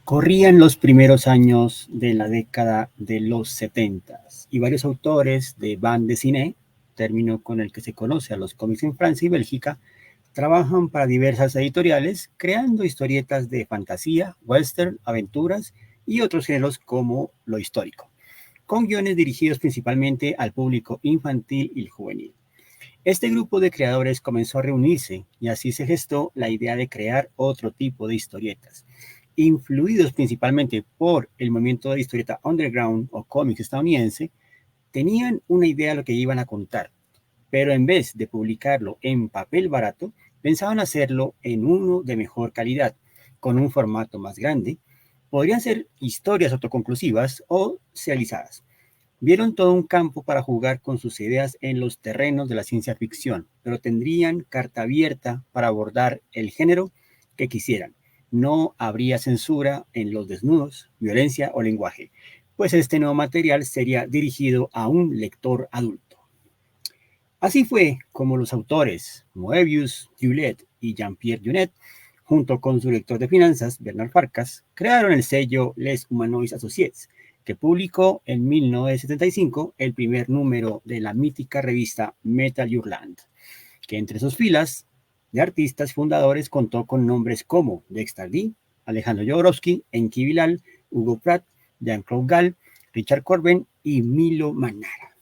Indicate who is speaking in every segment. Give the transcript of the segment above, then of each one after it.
Speaker 1: Corrían los primeros años de la década de los 70 y varios autores de bande dessinée, término con el que se conoce a los cómics en Francia y Bélgica, trabajan para diversas editoriales creando historietas de fantasía, western, aventuras y otros géneros como lo histórico, con guiones dirigidos principalmente al público infantil y juvenil. Este grupo de creadores comenzó a reunirse y así se gestó la idea de crear otro tipo de historietas, influidos principalmente por el movimiento de historieta underground o cómics estadounidense. Tenían una idea de lo que iban a contar, pero en vez de publicarlo en papel barato, pensaban hacerlo en uno de mejor calidad, con un formato más grande. Podrían ser historias autoconclusivas o serializadas. Vieron todo un campo para jugar con sus ideas en los terrenos de la ciencia ficción, pero tendrían carta abierta para abordar el género que quisieran. No habría censura en los desnudos, violencia o lenguaje, pues este nuevo material sería dirigido a un lector adulto. Así fue como los autores Moebius, Hewlett y Jean-Pierre Jeunet, junto con su director de finanzas, Bernard Farkas, crearon el sello Les Humanoids Associés, que publicó en 1975 el primer número de la mítica revista Metal Hurlant, que entre sus filas de artistas fundadores contó con nombres como Dexter D, Alejandro Jodorowsky, Enki Bilal, Hugo Pratt, Jean-Claude Gall, Richard Corben y Milo Manara.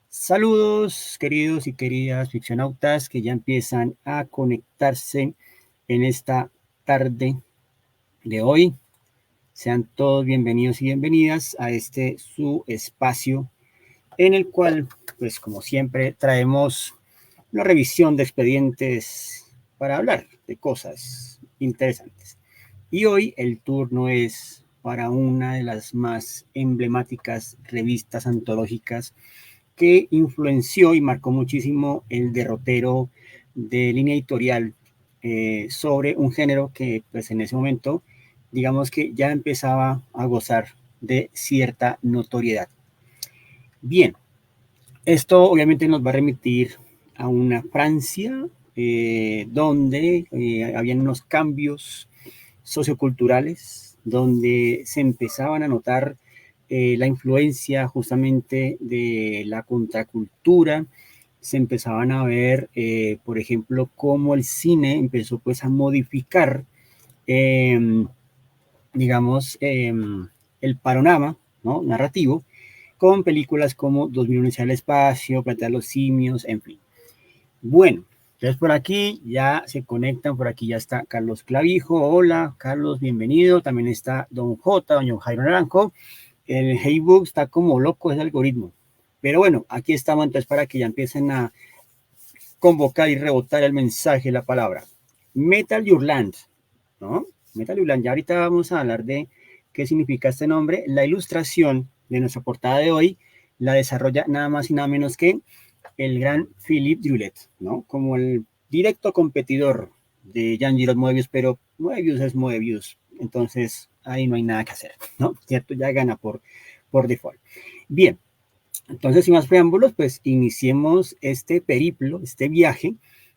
Speaker 1: Saludos, queridos y queridas ficcionautas que ya empiezan a conectarse en esta tarde de hoy. Sean todos bienvenidos y bienvenidas a este su espacio en el cual, pues como siempre, traemos una revisión de expedientes para hablar de cosas interesantes. Y hoy el turno es para una de las más emblemáticas revistas antológicas que influenció y marcó muchísimo el derrotero de línea editorial sobre un género que pues en ese momento digamos que ya empezaba a gozar de cierta notoriedad. Bien, esto obviamente nos va a remitir a una Francia donde habían unos cambios socioculturales, donde se empezaban a notar la influencia justamente de la contracultura. Se empezaban a ver, por ejemplo, cómo el cine empezó pues a modificar, eh, digamos, el panorama, ¿no?, narrativo, con películas como 2001 al espacio, Planeta de los Simios, en fin. Bueno, entonces por aquí ya se conectan, por aquí ya está Carlos Clavijo. Hola, Carlos, bienvenido. También está Don J, Don Jairo Naranjo. El Facebook está como loco ese algoritmo. Pero bueno, aquí estamos entonces para que ya empiecen a convocar y rebotar el mensaje, la palabra. Metal Hurlant, ¿no? Metal Hurlant, ya ahorita vamos a hablar de qué significa este nombre. La ilustración de nuestra portada de hoy la desarrolla nada más y nada menos que el gran Philippe Druillet, ¿no? Como el directo competidor de Jean-Giraud Moebius, pero Moebius es Moebius, entonces ahí no hay nada que hacer, ¿no? ¿Cierto? Ya gana por default. Bien, entonces sin más preámbulos, pues iniciemos este periplo, este viaje,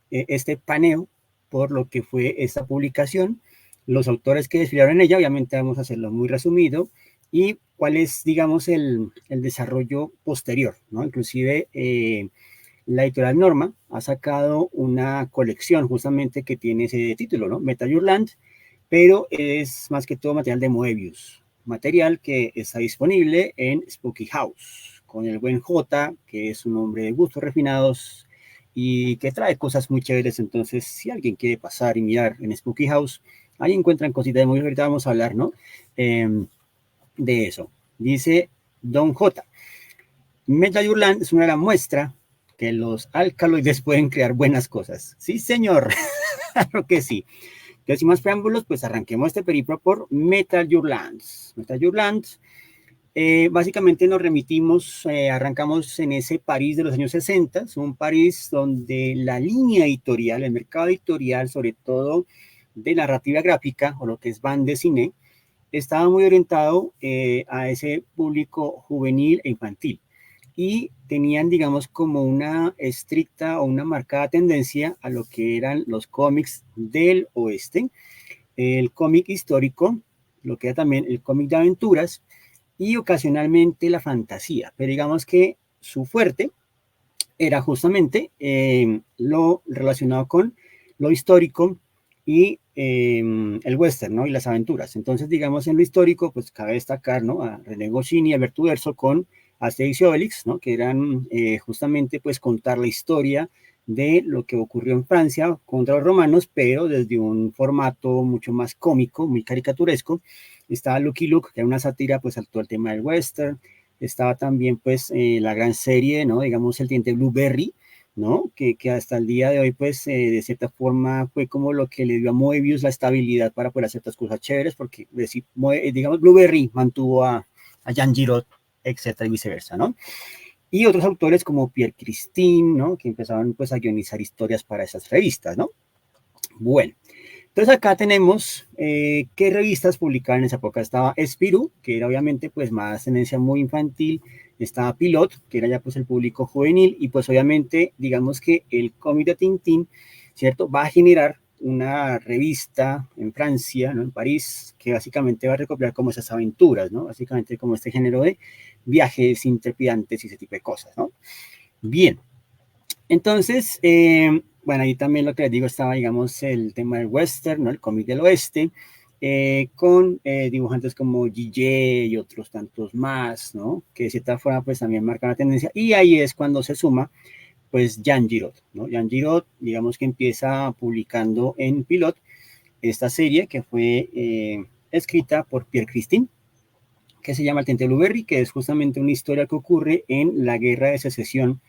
Speaker 1: este paneo por lo que fue esta publicación, los autores que desfilaron en ella, obviamente vamos a hacerlo muy resumido, y cuál es, digamos, el desarrollo posterior, ¿no? Inclusive la editorial Norma ha sacado una colección justamente que tiene ese título, ¿no? Metal Hurlant, pero es más que todo material de Moebius, material que está disponible en Spooky House, con el buen J, que es un hombre de gustos refinados y que trae cosas muy chéveres. Entonces, si alguien quiere pasar y mirar en Spooky House, ahí encuentran cositas de Moebius. Ahorita vamos a hablar, ¿no? De eso. Dice Don J. Metal Hurlant es una gran muestra que los alcaloides pueden crear buenas cosas. Sí, señor. Claro que sí. Entonces, sin más preámbulos, pues arranquemos este periplo por Metal Hurlant. Metal Hurlant, básicamente nos remitimos, arrancamos en ese París de los años 60, un París donde la línea editorial, el mercado editorial, sobre todo de narrativa gráfica o lo que es bande dessinée, estaba muy orientado a ese público juvenil e infantil. Y tenían, digamos, como una estricta o una marcada tendencia a lo que eran los cómics del oeste, el cómic histórico, lo que era también el cómic de aventuras y ocasionalmente la fantasía, pero digamos que su fuerte era justamente lo relacionado con lo histórico y el western, ¿no? Y las aventuras. Entonces, digamos, en lo histórico, pues cabe destacar, ¿no? A René Goscinny y Alberto Uderzo con Asterix y Obelix, ¿no? Que eran justamente, pues, contar la historia de lo que ocurrió en Francia contra los romanos, pero desde un formato mucho más cómico, muy caricaturesco. Estaba Lucky Luke, que era una sátira, pues, al todo el tema del western. Estaba también, pues, la gran serie, ¿no? Digamos, el Teniente Blueberry, ¿no? Que hasta el día de hoy, pues, de cierta forma fue como lo que le dio a Moebius la estabilidad para poder hacer estas cosas chéveres, porque, digamos, Blueberry mantuvo a Jean Giraud, etcétera, y viceversa, ¿no? Y otros autores como Pierre Christine, ¿no? Que empezaron, pues, a guionizar historias para esas revistas, ¿no? Bueno, entonces acá tenemos qué revistas publicaban en esa época. Estaba Spirou, que era obviamente pues más tendencia muy infantil. Estaba Pilot, que era ya pues el público juvenil. Y pues obviamente digamos que el cómic de Tintín, ¿cierto? Va a generar una revista en Francia, ¿no? En París, que básicamente va a recopilar como esas aventuras, ¿no? Básicamente como este género de viajes intrepidantes y ese tipo de cosas, ¿no? Bien, entonces, bueno, ahí también lo que les digo estaba, digamos, el tema del western, ¿no? El cómic del oeste, con dibujantes como G.J. y otros tantos más, ¿no? Que de cierta forma, pues también marcan la tendencia. Y ahí es cuando se suma, pues, Jean Giraud, ¿no? Jean Giraud, digamos que empieza publicando en Pilot esta serie que fue escrita por Pierre Christine, que se llama El Teniente Blueberry, que es justamente una historia que ocurre en la Guerra de Secesión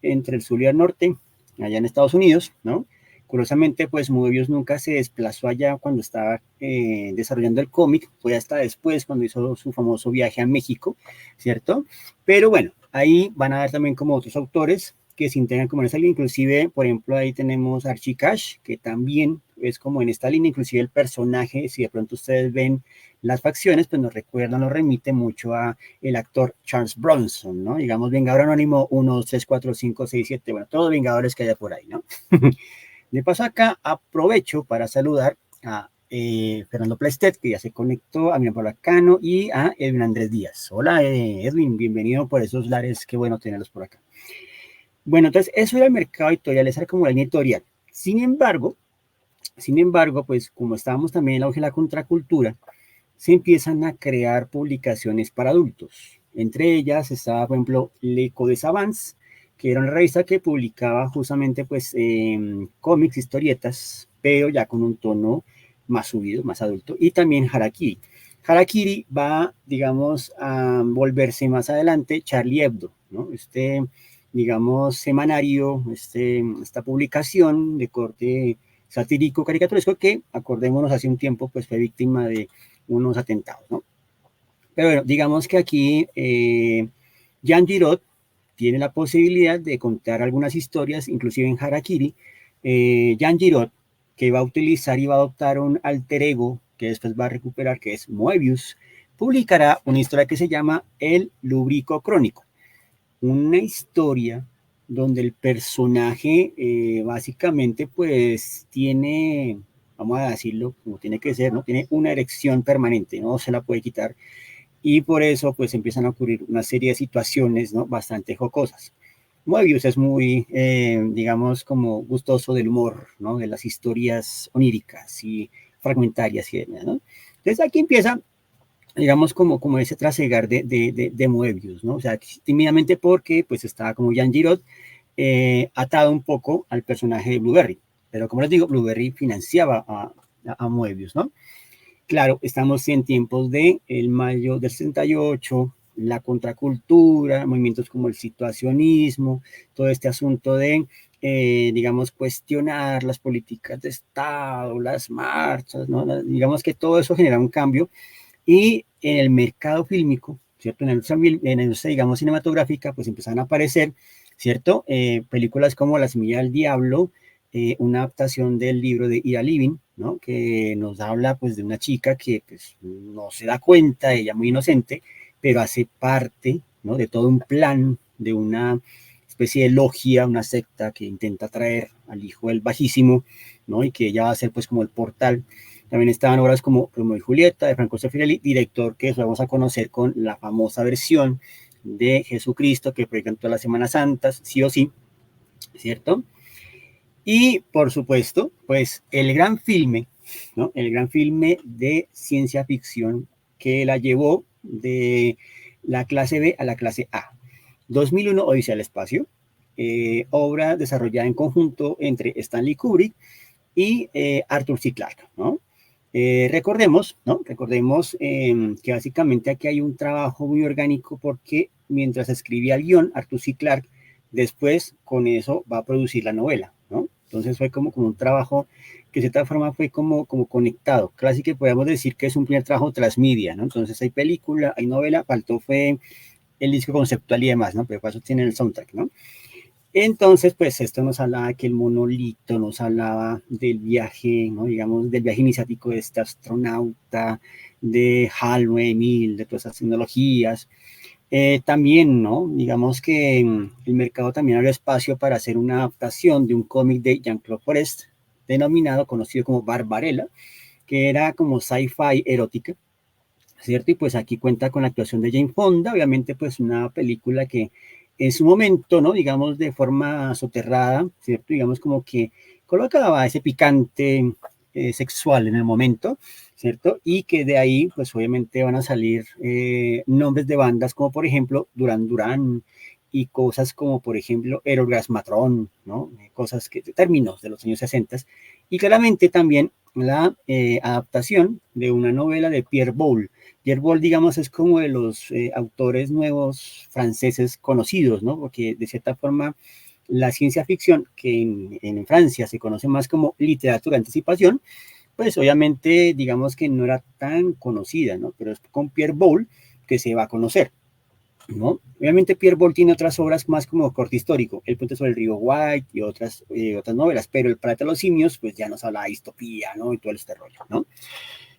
Speaker 1: entre el sur y el norte, allá en Estados Unidos, ¿no? Curiosamente, pues Moebius nunca se desplazó allá cuando estaba desarrollando el cómic, fue hasta después cuando hizo su famoso viaje a México, ¿cierto? Pero bueno, ahí van a ver también como otros autores que se integran como en esta línea, inclusive, por ejemplo, ahí tenemos Archie Cash, que también es como en esta línea, inclusive el personaje, si de pronto ustedes ven las facciones, pues nos recuerdan, nos remite mucho a el actor Charles Bronson, ¿no? Digamos, Vengador Anónimo 1, 2, 3, 4, 5, 6, 7, bueno, todos los Vengadores que haya por ahí, ¿no? De paso acá, aprovecho para saludar a Fernando Plaistet, que ya se conectó, a Miriam Polacano y a Edwin Andrés Díaz. Hola, Edwin, bienvenido por esos lares, qué bueno tenerlos por acá. Bueno, entonces, eso era el mercado editorial, esa era como la línea editorial. Sin embargo, pues como estábamos también en la auge de la contracultura, se empiezan a crear publicaciones para adultos. Entre ellas estaba, por ejemplo, L'Echo de Savants, que era una revista que publicaba justamente pues cómics, historietas, pero ya con un tono más subido, más adulto, y también Harakiri. Harakiri va, digamos, a volverse más adelante Charlie Hebdo, ¿no? Digamos, semanario, esta publicación de corte satírico, caricaturesco, que, acordémonos, hace un tiempo, pues fue víctima de unos atentados, ¿no? Pero bueno, digamos que aquí Jean Giraud tiene la posibilidad de contar algunas historias, inclusive en Harakiri. Jean Giraud, que va a utilizar y va a adoptar un alter ego que después va a recuperar, que es Moebius, publicará una historia que se llama El Lubrico Crónico. Una historia donde el personaje básicamente pues tiene, vamos a decirlo como tiene que ser, ¿no? Tiene una erección permanente, no se la puede quitar y por eso pues empiezan a ocurrir una serie de situaciones, ¿no? Bastante jocosas. Moebius es muy, digamos, como gustoso del humor, ¿no? De las historias oníricas y fragmentarias y demás, ¿no? Entonces aquí empieza digamos, como ese trasegar de Moebius, ¿no? O sea, tímidamente porque pues estaba como Jean Giraud atado un poco al personaje de Blueberry. Pero como les digo, Blueberry financiaba a Moebius, ¿no? Claro, estamos en tiempos de el mayo del 68, la contracultura, movimientos como el situacionismo, todo este asunto de, digamos, cuestionar las políticas de Estado, las marchas, ¿no? Digamos que todo eso genera un cambio y en el mercado fílmico, ¿cierto? En la industria, digamos, cinematográfica, pues empezaron a aparecer, ¿cierto? Películas como La Semilla del Diablo, una adaptación del libro de Ira Levin, ¿no? Que nos habla, pues, de una chica que, pues, no se da cuenta, ella muy inocente, pero hace parte, ¿no? De todo un plan, de una especie de logia, una secta que intenta traer al hijo del bajísimo, ¿no? Y que ella va a ser, pues, como el portal También estaban obras como Romeo y Julieta, de Franco Zeffirelli, director que vamos a conocer con la famosa versión de Jesucristo que proyectan todas las Semanas Santas, sí o sí, ¿cierto? Y, por supuesto, pues el gran filme, ¿no? El gran filme de ciencia ficción que la llevó de la clase B a la clase A. 2001, Odisea del Espacio, obra desarrollada en conjunto entre Stanley Kubrick y Arthur C. Clarke, ¿no? Recordemos, ¿no? Recordemos que básicamente aquí hay un trabajo muy orgánico porque mientras escribía el guión, Arthur C. Clarke después con eso va a producir la novela, ¿no? Entonces fue como un trabajo que de cierta forma fue como conectado. Casi que podemos decir que es un primer trabajo transmedia, ¿no? Entonces hay película, hay novela, faltó fue el disco conceptual y demás, ¿no? Pero para eso tiene el soundtrack, ¿no? Entonces, pues esto nos hablaba que el monolito, nos hablaba del viaje, ¿no? Digamos, del viaje iniciático de este astronauta, de HAL 9000, de todas esas tecnologías. También, ¿no? Digamos que el mercado también abrió espacio para hacer una adaptación de un cómic de Jean-Claude Forest, denominado, conocido como Barbarella, que era como sci-fi erótica, ¿cierto? Y pues aquí cuenta con la actuación de Jane Fonda, obviamente pues una película que en su momento, ¿no? Digamos de forma soterrada, ¿cierto? Digamos como que colocaba ese picante sexual en el momento, ¿cierto? Y que de ahí pues obviamente van a salir nombres de bandas como por ejemplo Duran Duran y cosas como por ejemplo Aerosmith, ¿no? Cosas que, términos de los años 60 y claramente también la adaptación de una novela de Pierre Boulle. Pierre Boulle, digamos, es como de los autores nuevos franceses conocidos, ¿no? Porque de cierta forma la ciencia ficción, que en Francia se conoce más como literatura de anticipación, pues obviamente digamos que no era tan conocida, ¿no? Pero es con Pierre Boulle que se va a conocer, ¿no? Obviamente Pierre Boulle tiene otras obras más como corte histórico, El puente sobre el río White y otras novelas, pero El planeta de los simios, pues ya nos habla de distopía, ¿no? Y todo este rollo, ¿no?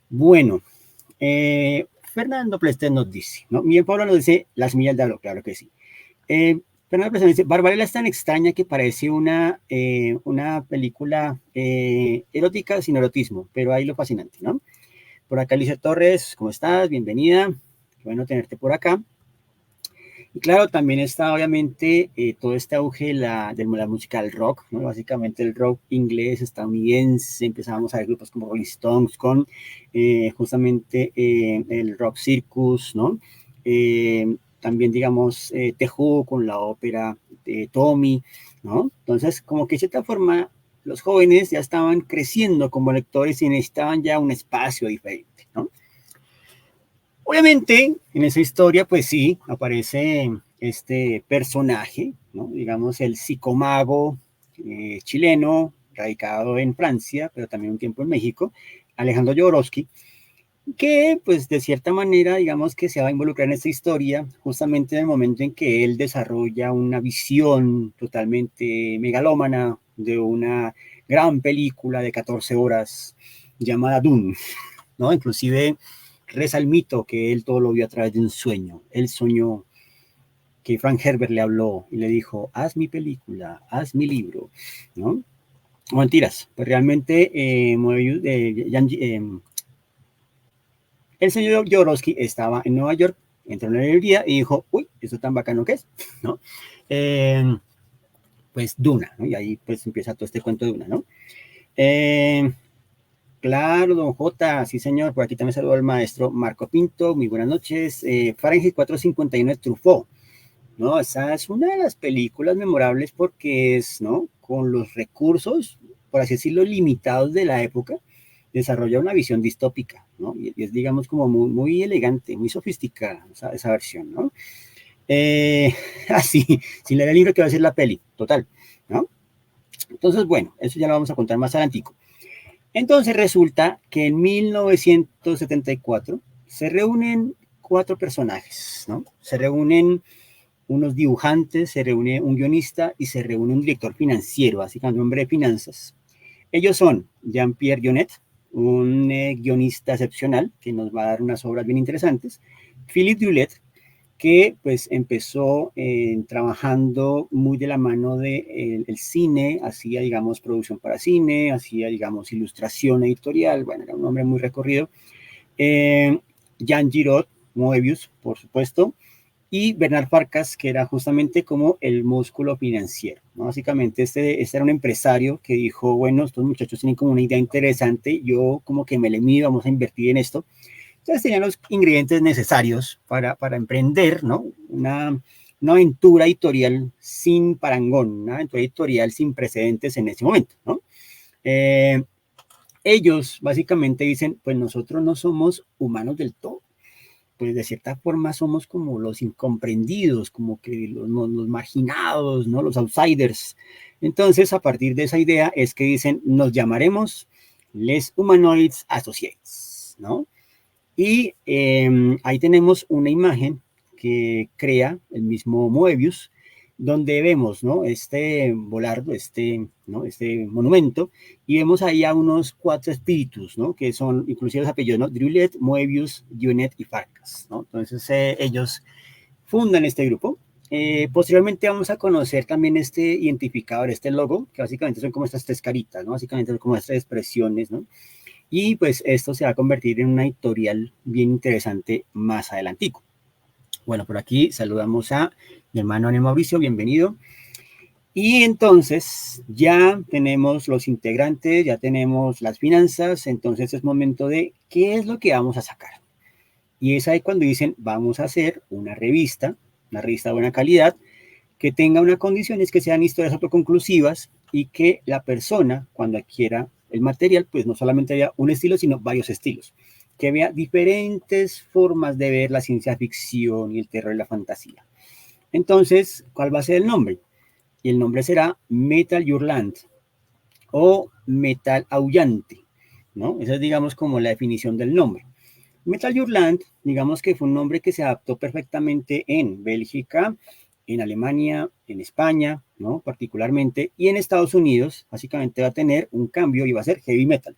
Speaker 1: Bueno, Fernando Plestes nos dice, ¿no? Miguel Pablo nos dice Las millas de oro, claro que sí. Fernando Plestes nos dice, Barbarella es tan extraña que parece una película erótica sin erotismo, pero ahí lo fascinante, ¿no? Por acá Alicia Torres, ¿cómo estás? Bienvenida. Qué bueno tenerte por acá. Y claro, también está obviamente todo este auge de la música del rock, ¿no? Básicamente el rock inglés, estadounidense, empezábamos a ver grupos como Rolling Stones con justamente el rock circus, ¿no? También, digamos, The Who con la ópera de Tommy, ¿no? Entonces, como que de cierta forma, los jóvenes ya estaban creciendo como lectores y necesitaban ya un espacio diferente, ¿no? Obviamente, en esa historia, pues sí, aparece este personaje, ¿no? Digamos, el psicomago chileno, radicado en Francia, pero también un tiempo en México, Alejandro Jodorowsky, que pues de cierta manera, digamos que se va a involucrar en esta historia justamente en el momento en que él desarrolla una visión totalmente megalómana de una gran película de 14 horas llamada Dune, ¿no? Inclusive reza el mito que él todo lo vio a través de un sueño. Él soñó que Frank Herbert le habló y le dijo, haz mi película, haz mi libro, ¿no? O mentiras, pues realmente el señor Jodorowsky estaba en Nueva York, entró en la librería y dijo, uy, esto tan bacano que es, ¿no? Pues Duna, ¿no? Y ahí pues empieza todo este cuento de Duna, ¿no? Claro, don J, sí señor, por aquí también saludo al maestro Marco Pinto, muy buenas noches. Fahrenheit 451 de Truffaut, ¿no? Esa es una de las películas memorables porque es, ¿no? Con los recursos, por así decirlo, limitados de la época, desarrolla una visión distópica, ¿no? Y es, digamos, como muy elegante, muy sofisticada esa versión, ¿no? Así, sin leer el libro que va a ser la peli, total, ¿no? Entonces, bueno, eso ya lo vamos a contar más adelantico. Entonces resulta que en 1974 se reúnen cuatro personajes, ¿no? Se reúnen unos dibujantes, se reúne un guionista y se reúne un director financiero, básicamente un hombre de finanzas. Ellos son Jean-Pierre Jeunet, un guionista excepcional que nos va a dar unas obras bien interesantes, Philippe Drulet, que pues empezó trabajando muy de la mano de el cine, hacía, digamos, producción para cine, hacía, digamos, ilustración editorial, bueno, era un hombre muy recorrido. Jean Giraud, Moebius, por supuesto, y Bernard Farkas, que era justamente como el músculo financiero, ¿no? Básicamente este era un empresario que dijo, bueno, estos muchachos tienen como una idea interesante, yo como que me le mido, vamos a invertir en esto. Entonces tenían los ingredientes necesarios para emprender, ¿no? Una aventura editorial sin parangón, una aventura editorial sin precedentes en ese momento, ¿no? Ellos básicamente dicen, pues nosotros no somos humanos del todo, pues de cierta forma somos como los incomprendidos, como que los marginados, ¿no? Los outsiders. Entonces, a partir de esa idea es que dicen, nos llamaremos Les Humanoids Associates, ¿no? Y ahí tenemos una imagen que crea el mismo Moebius, donde vemos, ¿no? Este volardo, ¿no? Este monumento, y vemos ahí a unos 4 espíritus, ¿no? Que son inclusive los apellidos, ¿no? Druillet, Moebius, Dionnet y Farkas, ¿no? Entonces ellos fundan este grupo. Posteriormente vamos a conocer también este identificador, este logo, que básicamente son como estas 3 caritas, ¿no? Básicamente son como estas expresiones, ¿no? Y pues esto se va a convertir en una editorial bien interesante más adelantico. Bueno, por aquí saludamos a mi hermano Daniel Mauricio, bienvenido. Y entonces ya tenemos los integrantes, ya tenemos las finanzas, entonces es momento de qué es lo que vamos a sacar. Y es ahí cuando dicen, vamos a hacer una revista de buena calidad, que tenga unas condiciones que sean historias autoconclusivas y que la persona, cuando adquiera el material, pues no solamente haya un estilo, sino varios estilos, que vea diferentes formas de ver la ciencia ficción y el terror y la fantasía. Entonces, ¿cuál va a ser el nombre? Y el nombre será Metal Your Land o Metal Aullante, ¿no? Esa es, digamos, como la definición del nombre. Metal Your Land, digamos que fue un nombre que se adaptó perfectamente en Bélgica, en Alemania, en España, ¿no? Particularmente, y en Estados Unidos, básicamente va a tener un cambio y va a ser heavy metal,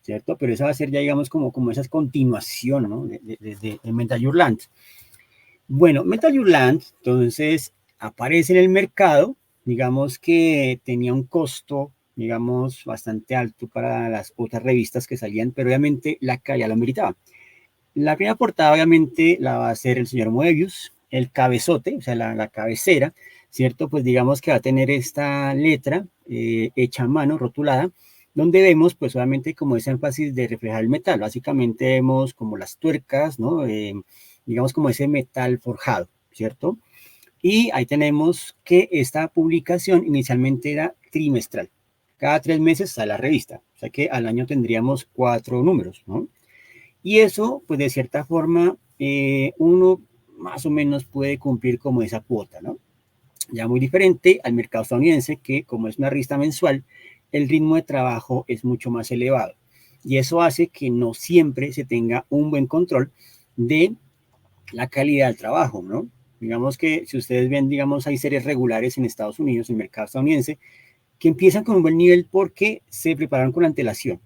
Speaker 1: ¿cierto? Pero esa va a ser ya, digamos, como esa continuación, ¿no? De Metal Your Land. Bueno, Metal Your Land, entonces, aparece en el mercado, digamos que tenía un costo, digamos, bastante alto para las otras revistas que salían, pero obviamente la calidad lo meritaba. La primera portada obviamente la va a hacer el señor Moebius, el cabezote, o sea, la cabecera, ¿cierto? Pues digamos que va a tener esta letra hecha a mano, rotulada, donde vemos pues obviamente como ese énfasis de reflejar el metal. Básicamente vemos como las tuercas, ¿no? Digamos como ese metal forjado, ¿cierto? Y ahí tenemos que esta publicación inicialmente era trimestral. Cada 3 meses sale la revista, o sea que al año tendríamos 4 números, ¿no? Y eso, pues de cierta forma, uno más o menos puede cumplir como esa cuota, ¿no? Ya muy diferente al mercado estadounidense, que como es una revista mensual, el ritmo de trabajo es mucho más elevado. Y eso hace que no siempre se tenga un buen control de la calidad del trabajo, ¿no? Digamos que si ustedes ven, digamos, hay series regulares en Estados Unidos, en el mercado estadounidense, que empiezan con un buen nivel porque se preparan con antelación.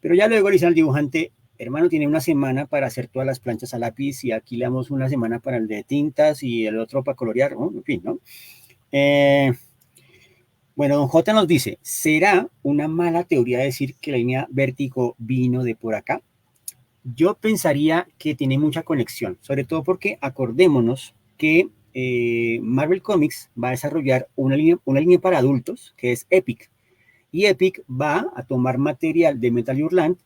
Speaker 1: Pero ya luego le dicen al dibujante, hermano, tiene una semana para hacer todas las planchas a lápiz y aquí le damos una semana para el de tintas y el otro para colorear, ¿no? En fin, ¿no? Bueno, don J nos dice, ¿será una mala teoría decir que la línea Vértigo vino de por acá? Yo pensaría que tiene mucha conexión, sobre todo porque acordémonos que Marvel Comics va a desarrollar una línea para adultos que es Epic. Y Epic va a tomar material de Metal Your Land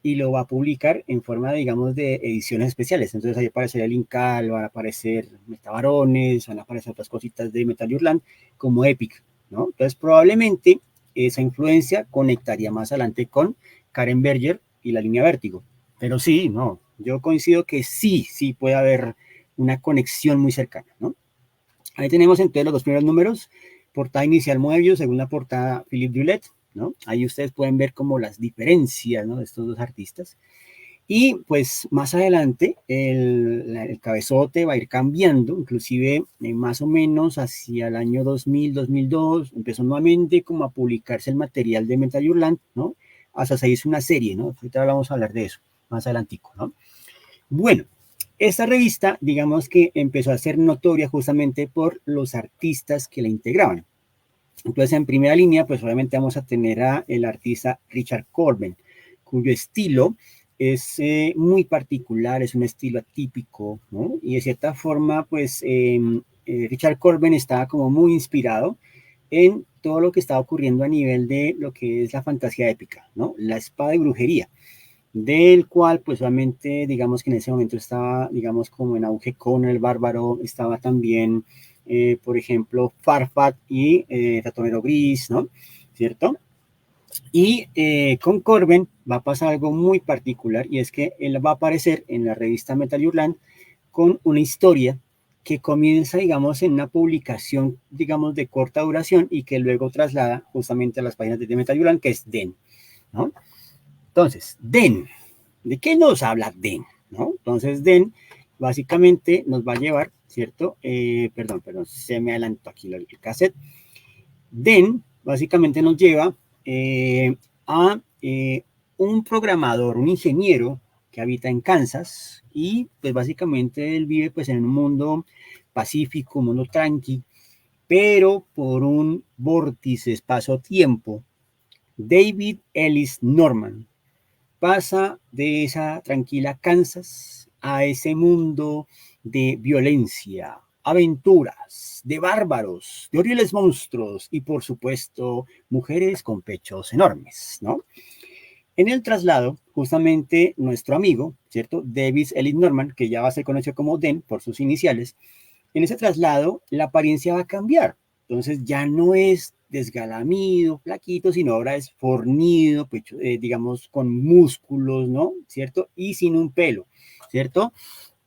Speaker 1: y lo va a publicar en forma, digamos, de ediciones especiales. Entonces ahí aparecerá el Incal, van a aparecer Metabarones, van a aparecer otras cositas de Metal Your Land como Epic, ¿no? Entonces probablemente esa influencia conectaría más adelante con Karen Berger y la línea Vértigo. Pero sí, no, yo coincido que sí puede haber una conexión muy cercana, ¿no? Ahí tenemos entonces los 2 primeros números, portada inicial Moebius, segunda portada Philippe Druillet, ¿no? Ahí ustedes pueden ver como las diferencias, ¿no? De estos 2 artistas. Y pues más adelante el cabezote va a ir cambiando, inclusive más o menos hacia el año 2000, 2002, empezó nuevamente como a publicarse el material de Metal Your Land, ¿no? Hasta se hizo una serie, ¿no? Ahorita vamos a hablar de eso más adelantico, ¿no? Bueno, Esta revista, digamos que empezó a ser notoria justamente por los artistas que la integraban. Entonces, en primera línea, pues obviamente vamos a tener a el artista Richard Corbin, cuyo estilo es muy particular, es un estilo atípico, ¿no? Y de cierta forma, pues Richard Corbin estaba como muy inspirado en todo lo que estaba ocurriendo a nivel de lo que es la fantasía épica, ¿no? La espada y brujería, del cual pues obviamente digamos que en ese momento estaba digamos como en auge Conan el Bárbaro, estaba también por ejemplo Farfat y Ratonero Gris, ¿no? ¿Cierto? Y con Corben va a pasar algo muy particular y es que él va a aparecer en la revista Metal Hurlant con una historia que comienza, digamos, en una publicación, digamos, de corta duración y que luego traslada justamente a las páginas de Metal Hurlant, que es Den, ¿no? Entonces, Den, ¿de qué nos habla Den? ¿No? Entonces, Den básicamente nos va a llevar, ¿cierto? Perdón, se me adelantó aquí el cassette. Den básicamente nos lleva a un programador, un ingeniero que habita en Kansas y pues básicamente él vive pues en un mundo pacífico, un mundo tranqui, pero por un vórtice espacio-tiempo, David Ellis Norman pasa de esa tranquila Kansas a ese mundo de violencia, aventuras, de bárbaros, de horribles monstruos y por supuesto mujeres con pechos enormes, ¿no? En el traslado, justamente nuestro amigo, ¿cierto? Davis Ellis Norman, que ya va a ser conocido como Den por sus iniciales, en ese traslado la apariencia va a cambiar. Entonces ya no es desgalamido, flaquito, sino ahora es fornido, pecho, digamos, con músculos, ¿no? ¿Cierto? Y sin un pelo, ¿cierto?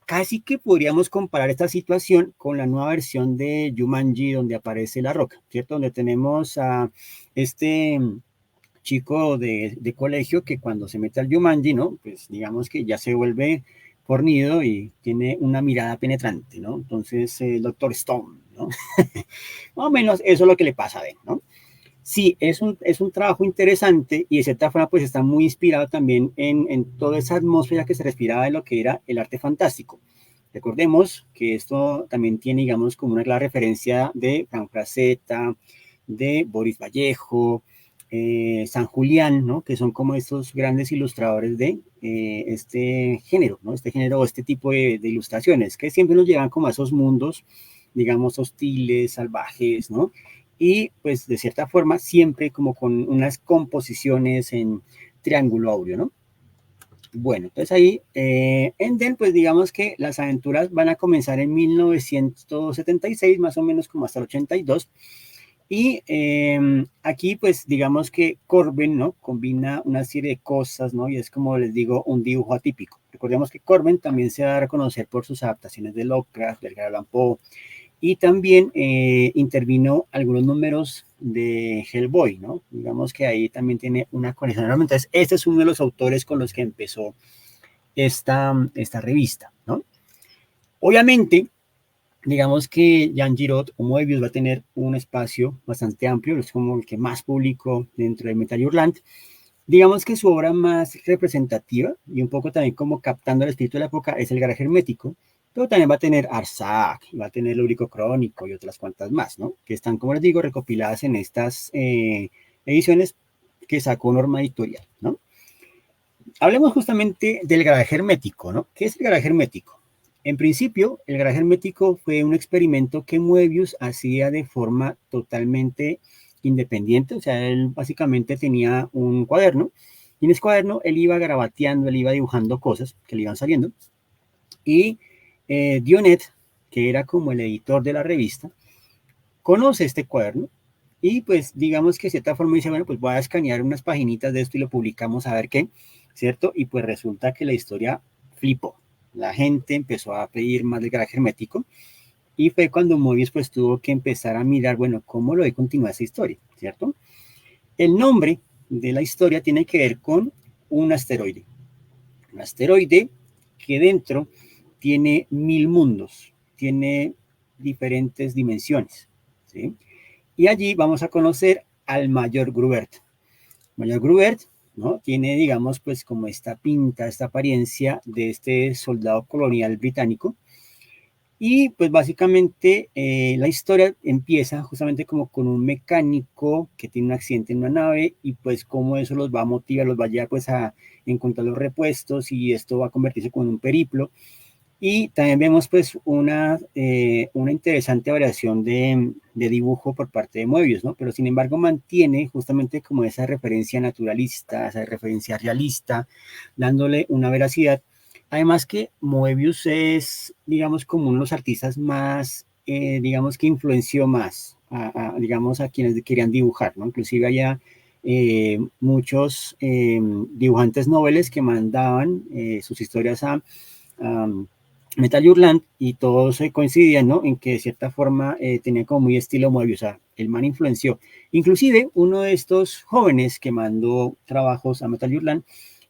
Speaker 1: Casi que podríamos comparar esta situación con la nueva versión de Jumanji donde aparece La Roca, ¿cierto? Donde tenemos a este chico de colegio que cuando se mete al Jumanji, ¿no? Pues digamos que ya se vuelve fornido y tiene una mirada penetrante, ¿no? Entonces, el Doctor Stone, ¿no? Más o menos eso es lo que le pasa a Ben, ¿no? Sí, es un trabajo interesante y de cierta forma pues está muy inspirado también en toda esa atmósfera que se respiraba de lo que era el arte fantástico. Recordemos que esto también tiene, digamos, como una clara referencia de Frank Frazetta, de Boris Vallejo, San Julián, ¿no? Que son como estos grandes ilustradores de este género, ¿no? Este género o este tipo de ilustraciones que siempre nos llevan como a esos mundos, digamos, hostiles, salvajes, ¿no? Y pues de cierta forma siempre como con unas composiciones en triángulo áureo, ¿no? Bueno, entonces ahí en Den, pues digamos que las aventuras van a comenzar en 1976, más o menos como hasta el 82. Y aquí, pues digamos que Corben, ¿no? Combina una serie de cosas, ¿no? Y es como les digo, un dibujo atípico. Recordemos que Corben también se va a reconocer por sus adaptaciones de Lovecraft, del Edgar Allan Poe, y también intervino algunos números de Hellboy, ¿no? Digamos que ahí también tiene una conexión. Entonces, este es uno de los autores con los que empezó esta revista, ¿no? Obviamente, digamos que Jean Giraud o Moebius va a tener un espacio bastante amplio, es como el que más publicó dentro de Metal Hurlant. Digamos que su obra más representativa y un poco también como captando el espíritu de la época es el Garaje Hermético, pero también va a tener Arzac, va a tener Lúbrico Crónico y otras cuantas más, ¿no? Que están, como les digo, recopiladas en estas ediciones que sacó Norma Editorial, ¿no? Hablemos justamente del garaje hermético, ¿no? ¿Qué es el garaje hermético? En principio, el garaje hermético fue un experimento que Moebius hacía de forma totalmente independiente, o sea, él básicamente tenía un cuaderno, y en ese cuaderno él iba garabateando, él iba dibujando cosas que le iban saliendo, y Dionet, que era como el editor de la revista, conoce este cuaderno, y pues digamos que de cierta forma dice, bueno, pues voy a escanear unas paginitas de esto y lo publicamos a ver qué, ¿cierto? Y pues resulta que la historia flipó. La gente empezó a pedir más del garaje hermético y fue cuando Mobius pues tuvo que empezar a mirar, bueno, cómo lo de continuar esa historia, ¿cierto? El nombre de la historia tiene que ver con un asteroide que dentro tiene 1000 mundos, tiene diferentes dimensiones, ¿sí? Y allí vamos a conocer al Mayor Grubert. Mayor Grubert ¿no? Tiene, digamos, pues como esta pinta, esta apariencia de este soldado colonial británico. Y pues básicamente la historia empieza justamente como con un mecánico que tiene un accidente en una nave y pues cómo eso los va a motivar, los va a llevar pues a encontrar los repuestos y esto va a convertirse como en un periplo. Y también vemos pues una interesante variación de dibujo por parte de Moebius, ¿no? Pero sin embargo mantiene justamente como esa referencia naturalista, esa referencia realista, dándole una veracidad. Además que Moebius es, digamos, como uno de los artistas más, digamos, que influenció más, digamos, a quienes querían dibujar, ¿no? Inclusive había muchos dibujantes noveles que mandaban sus historias a Metal Hurlant y todos coincidían, ¿no? En que de cierta forma tenía como muy estilo Moebius, o sea, el man influenció. Inclusive uno de estos jóvenes que mandó trabajos a Metal Hurlant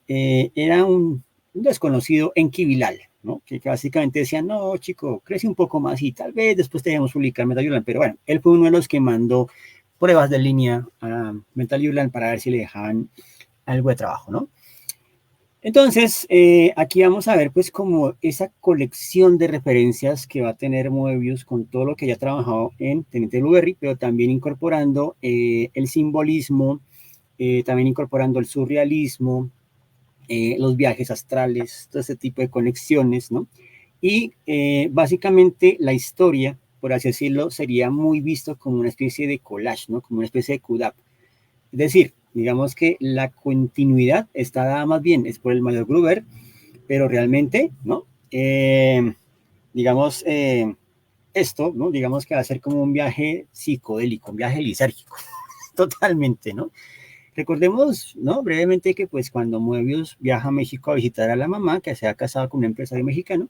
Speaker 1: era un desconocido Enki Bilal, ¿no? Que básicamente decía, no, chico, crece un poco más y tal vez después te debemos publicar Metal Hurlant, pero bueno, él fue uno de los que mandó pruebas de línea a Metal Hurlant para ver si le dejaban algo de trabajo, ¿no? Entonces, aquí vamos a ver pues como esa colección de referencias que va a tener Moebius con todo lo que ya ha trabajado en Teniente Blueberry, pero también incorporando el simbolismo, también incorporando el surrealismo, los viajes astrales, todo ese tipo de conexiones, ¿no? Y básicamente la historia, por así decirlo, sería muy visto como una especie de collage, ¿no? Como una especie de CUDAP. Es decir, digamos que la continuidad está dada más bien es por el mayor Gruber, pero realmente, ¿no? Digamos, esto, ¿no? Digamos que va a ser como un viaje psicodélico, un viaje lisérgico, totalmente, ¿no? Recordemos, ¿no? Brevemente que pues cuando Moebius viaja a México a visitar a la mamá, que se ha casado con un empresario mexicano,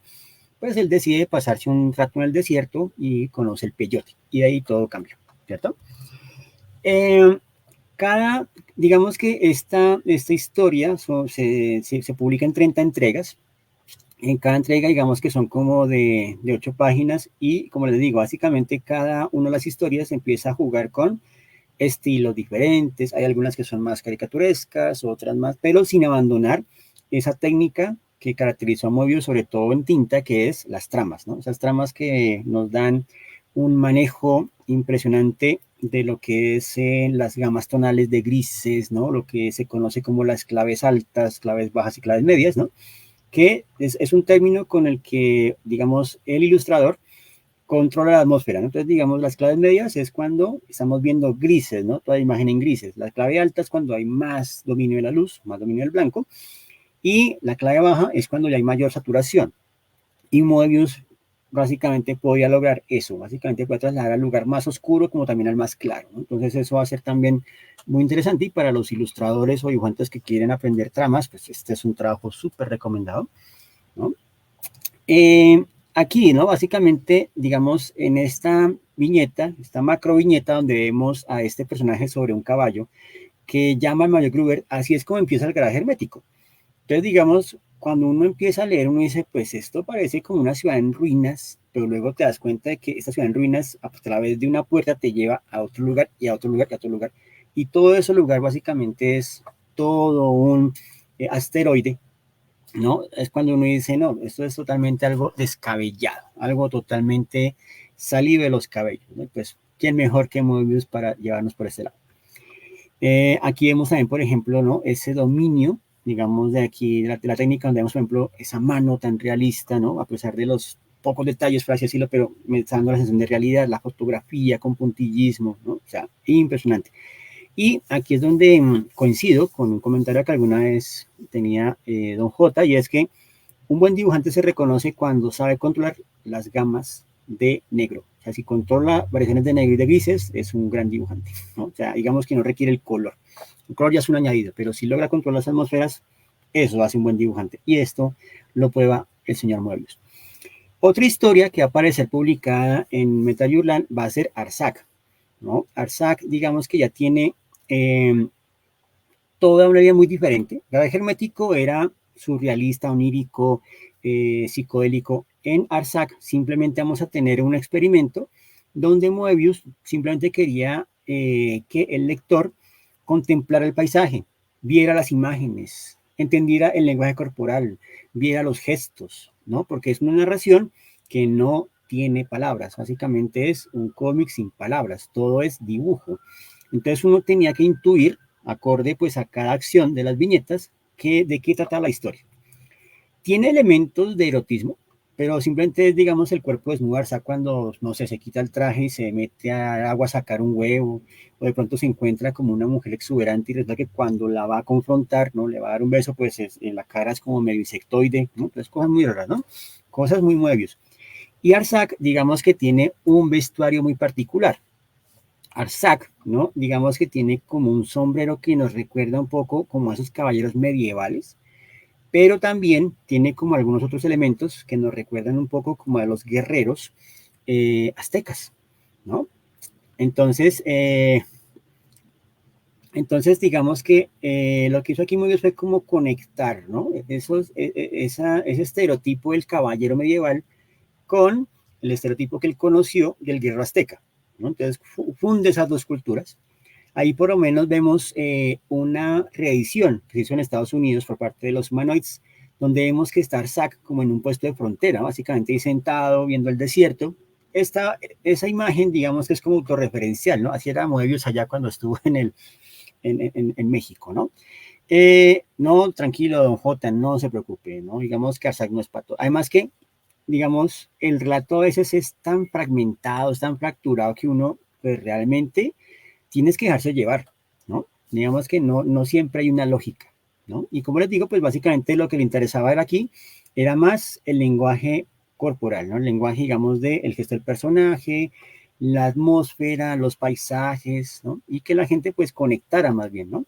Speaker 1: pues él decide pasarse un rato en el desierto y conoce el peyote. Y de ahí todo cambió, ¿cierto? Eh, cada, digamos que esta historia se publica en 30 entregas. En cada entrega, digamos que son como de 8 páginas y como les digo, básicamente cada una de las historias empieza a jugar con estilos diferentes. Hay algunas que son más caricaturescas, otras más, pero sin abandonar esa técnica que caracterizó a Moebius, sobre todo en tinta, que es las tramas, ¿no? Esas tramas que nos dan un manejo impresionante de lo que es las gamas tonales de grises, ¿no? Lo que se conoce como las claves altas, claves bajas y claves medias, ¿no? Que es un término con el que, digamos, el ilustrador controla la atmósfera, ¿no? Entonces, digamos, las claves medias es cuando estamos viendo grises, ¿no? Toda la imagen en grises. La clave alta es cuando hay más dominio de la luz, más dominio del blanco. Y la clave baja es cuando ya hay mayor saturación. Y Moebius básicamente podía lograr eso, básicamente puede trasladar al lugar más oscuro como también al más claro, ¿no? Entonces eso va a ser también muy interesante y para los ilustradores o dibujantes que quieren aprender tramas, pues este es un trabajo súper recomendado, ¿no? Aquí, ¿no? Básicamente, digamos, en esta viñeta, esta macro viñeta donde vemos a este personaje sobre un caballo que llama al Mayor Gruber, así es como empieza el garaje hermético. Entonces, digamos, cuando uno empieza a leer, uno dice, pues esto parece como una ciudad en ruinas, pero luego te das cuenta de que esta ciudad en ruinas a través de una puerta te lleva a otro lugar y a otro lugar y a otro lugar. Y todo ese lugar básicamente es todo un asteroide, ¿no? Es cuando uno dice, no, esto es totalmente algo descabellado, algo totalmente salido de los cabellos, ¿no? Pues, ¿quién mejor que Moebius para llevarnos por este lado? Aquí vemos también, por ejemplo, ¿no? Ese dominio, digamos, de aquí, de la técnica, donde vemos, por ejemplo, esa mano tan realista, ¿no? A pesar de los pocos detalles, por así decirlo, pero me está dando la sensación de realidad, la fotografía con puntillismo, ¿no? O sea, impresionante. Y aquí es donde coincido con un comentario que alguna vez tenía Don J, y es que un buen dibujante se reconoce cuando sabe controlar las gamas de negro. O sea, si controla variaciones de negro y de grises, es un gran dibujante, ¿no? O sea, digamos que no requiere el color. El color ya es un añadido, pero si logra controlar las atmósferas, eso hace un buen dibujante. Y esto lo prueba el señor Moebius. Otra historia que va a aparecer publicada en Metal Hurlant va a ser Arzac, ¿no? Arzac, digamos que ya tiene eh, toda una vida muy diferente. Garaje hermético era surrealista, onírico, psicodélico. En Arzac simplemente vamos a tener un experimento donde Moebius simplemente quería que el lector contemplara el paisaje, viera las imágenes, entendiera el lenguaje corporal, viera los gestos, ¿no? Porque es una narración que no tiene palabras, básicamente es un cómic sin palabras, todo es dibujo. Entonces uno tenía que intuir, acorde pues a cada acción de las viñetas, de qué trata la historia. Tiene elementos de erotismo, pero simplemente es, digamos, el cuerpo desnudo, o sea, cuando, no sé, se quita el traje y se mete a agua a sacar un huevo, o de pronto se encuentra como una mujer exuberante y resulta que cuando la va a confrontar, ¿no? Le va a dar un beso, pues en la cara es como medio insectoide, ¿no? Entonces, cosas muy raras, ¿no? Cosas muy Moebius. Y Arzac, digamos que tiene un vestuario muy particular. Arzac, ¿no? Digamos que tiene como un sombrero que nos recuerda un poco como a esos caballeros medievales, pero también tiene como algunos otros elementos que nos recuerdan un poco como a los guerreros aztecas, ¿no? Entonces, digamos que lo que hizo aquí muy bien fue como conectar, ¿no? Ese estereotipo del caballero medieval con el estereotipo que él conoció del guerrero azteca, ¿no? Entonces, funde esas dos culturas. Ahí por lo menos vemos una reedición que se hizo en Estados Unidos por parte de los humanoids, donde vemos que está Zack como en un puesto de frontera, básicamente ahí sentado viendo el desierto. Esa imagen, digamos que es como autorreferencial, ¿no? Así era Moebius allá cuando estuvo en México, ¿no? No, tranquilo, don J, no se preocupe, ¿no? Digamos que Arzac no es pato. Además que, digamos, el relato a veces es tan fragmentado, es tan fracturado que uno, pues realmente tienes que dejarse llevar, ¿no? Digamos que no siempre hay una lógica, ¿no? Y como les digo, pues básicamente lo que le interesaba era aquí era más el lenguaje corporal, ¿no? El lenguaje, digamos, del gesto del personaje, la atmósfera, los paisajes, ¿no? Y que la gente pues conectara más bien, ¿no?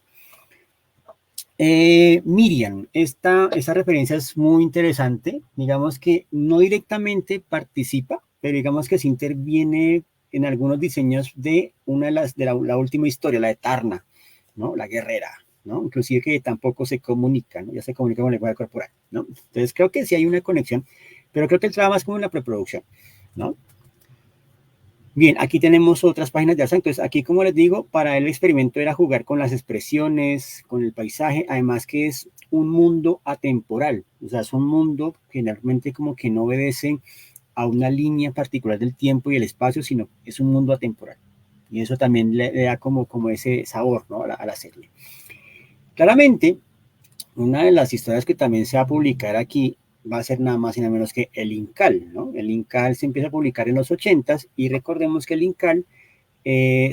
Speaker 1: Miriam, esta referencia es muy interesante, digamos que no directamente participa, pero digamos que se interviene en algunos diseños de una de la última historia, la de Tarna, ¿no? La guerrera, ¿no? Inclusive que tampoco se comunica, ¿no? Ya se comunica con el lenguaje corporal, ¿no? Entonces creo que sí hay una conexión, pero creo que él trabaja más como en la preproducción, ¿no? Bien, aquí tenemos otras páginas de Arza. Entonces, aquí, como les digo, para el experimento era jugar con las expresiones, con el paisaje, además que es un mundo atemporal, o sea, es un mundo generalmente como que no obedece a una línea particular del tiempo y el espacio, sino es un mundo atemporal. Y eso también le da como ese sabor, ¿no? a la serie. Claramente, una de las historias que también se va a publicar aquí va a ser nada más y nada menos que el Incal, ¿no? El Incal se empieza a publicar en los 80s y recordemos que el Incal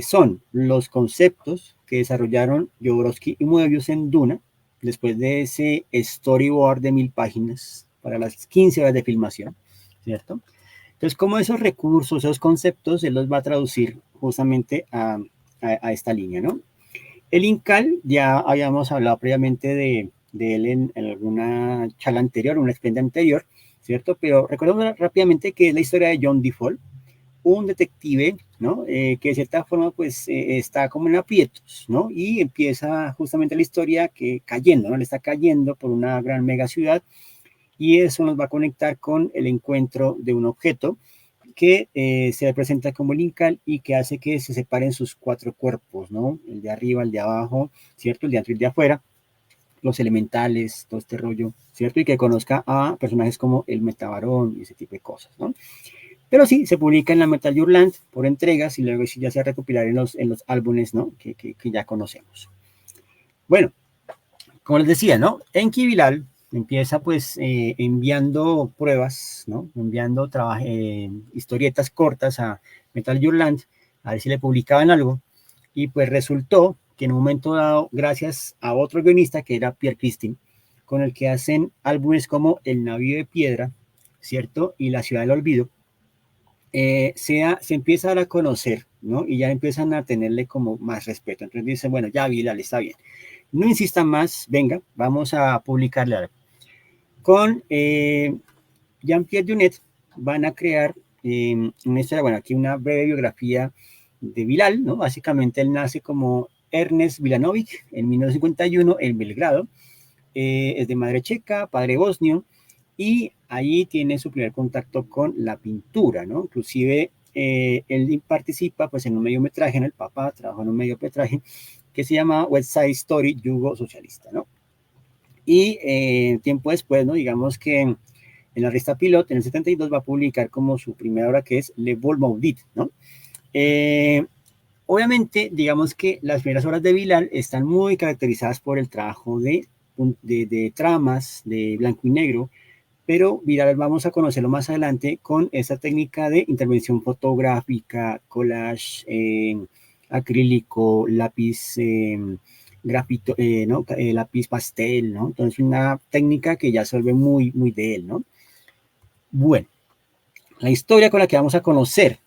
Speaker 1: son los conceptos que desarrollaron Jodorowsky y Moebius en Duna, después de ese storyboard de 1000 páginas para las 15 horas de filmación, ¿cierto? Entonces, como esos recursos, esos conceptos, él los va a traducir justamente a esta línea, ¿no? El Incal, ya habíamos hablado previamente de él en alguna charla anterior, una experiencia anterior, ¿cierto? Pero recordemos rápidamente que es la historia de John Default, un detective, ¿no? Que de cierta forma, pues, está como en aprietos, ¿no? Y empieza justamente la historia que cayendo, ¿no? Le está cayendo por una gran mega ciudad y eso nos va a conectar con el encuentro de un objeto que se presenta como el Incal y que hace que se separen sus cuatro cuerpos, ¿no? El de arriba, el de abajo, ¿cierto? El de adentro y el de afuera, los elementales, todo este rollo, ¿cierto? Y que conozca a personajes como el Metabarón y ese tipo de cosas, ¿no? Pero sí, se publica en la Metal Hurlant por entregas y luego sí ya se recopilar en los álbumes, ¿no? Que ya conocemos. Bueno, como les decía, ¿no? Enki Bilal empieza pues enviando pruebas, ¿no? Enviando historietas cortas a Metal Hurlant a ver si le publicaban algo y pues resultó que en un momento dado, gracias a otro guionista que era Pierre Christine, con el que hacen álbumes como El Navío de Piedra, ¿cierto? Y La Ciudad del Olvido, se empieza a dar a conocer, ¿no? Y ya empiezan a tenerle como más respeto. Entonces dicen, bueno, ya Bilal está bien. No insistan más, venga, vamos a publicarle algo. Con Jean-Pierre Dunet van a crear una historia, bueno, aquí una breve biografía de Bilal, ¿no? Básicamente él nace como Ernest Vilanovic en 1951 en Belgrado, es de madre checa, padre bosnio, y ahí tiene su primer contacto con la pintura, ¿no? Inclusive él participa pues en un mediometraje, en El Papá, trabaja en un mediometraje que se llama West Side Story, Yugo Socialista, ¿no? Y tiempo después, ¿no? Digamos que en la revista Pilot, en el 72, va a publicar como su primera obra, que es Le Vol Maudit, ¿no? Obviamente, digamos que las primeras obras de Bilal están muy caracterizadas por el trabajo de tramas, de blanco y negro, pero Bilal vamos a conocerlo más adelante con esa técnica de intervención fotográfica, collage, acrílico, lápiz, grafito, ¿no? Lápiz pastel, ¿no? Entonces una técnica que ya se vuelve muy, muy de él, ¿no? Bueno, la historia con la que vamos a conocer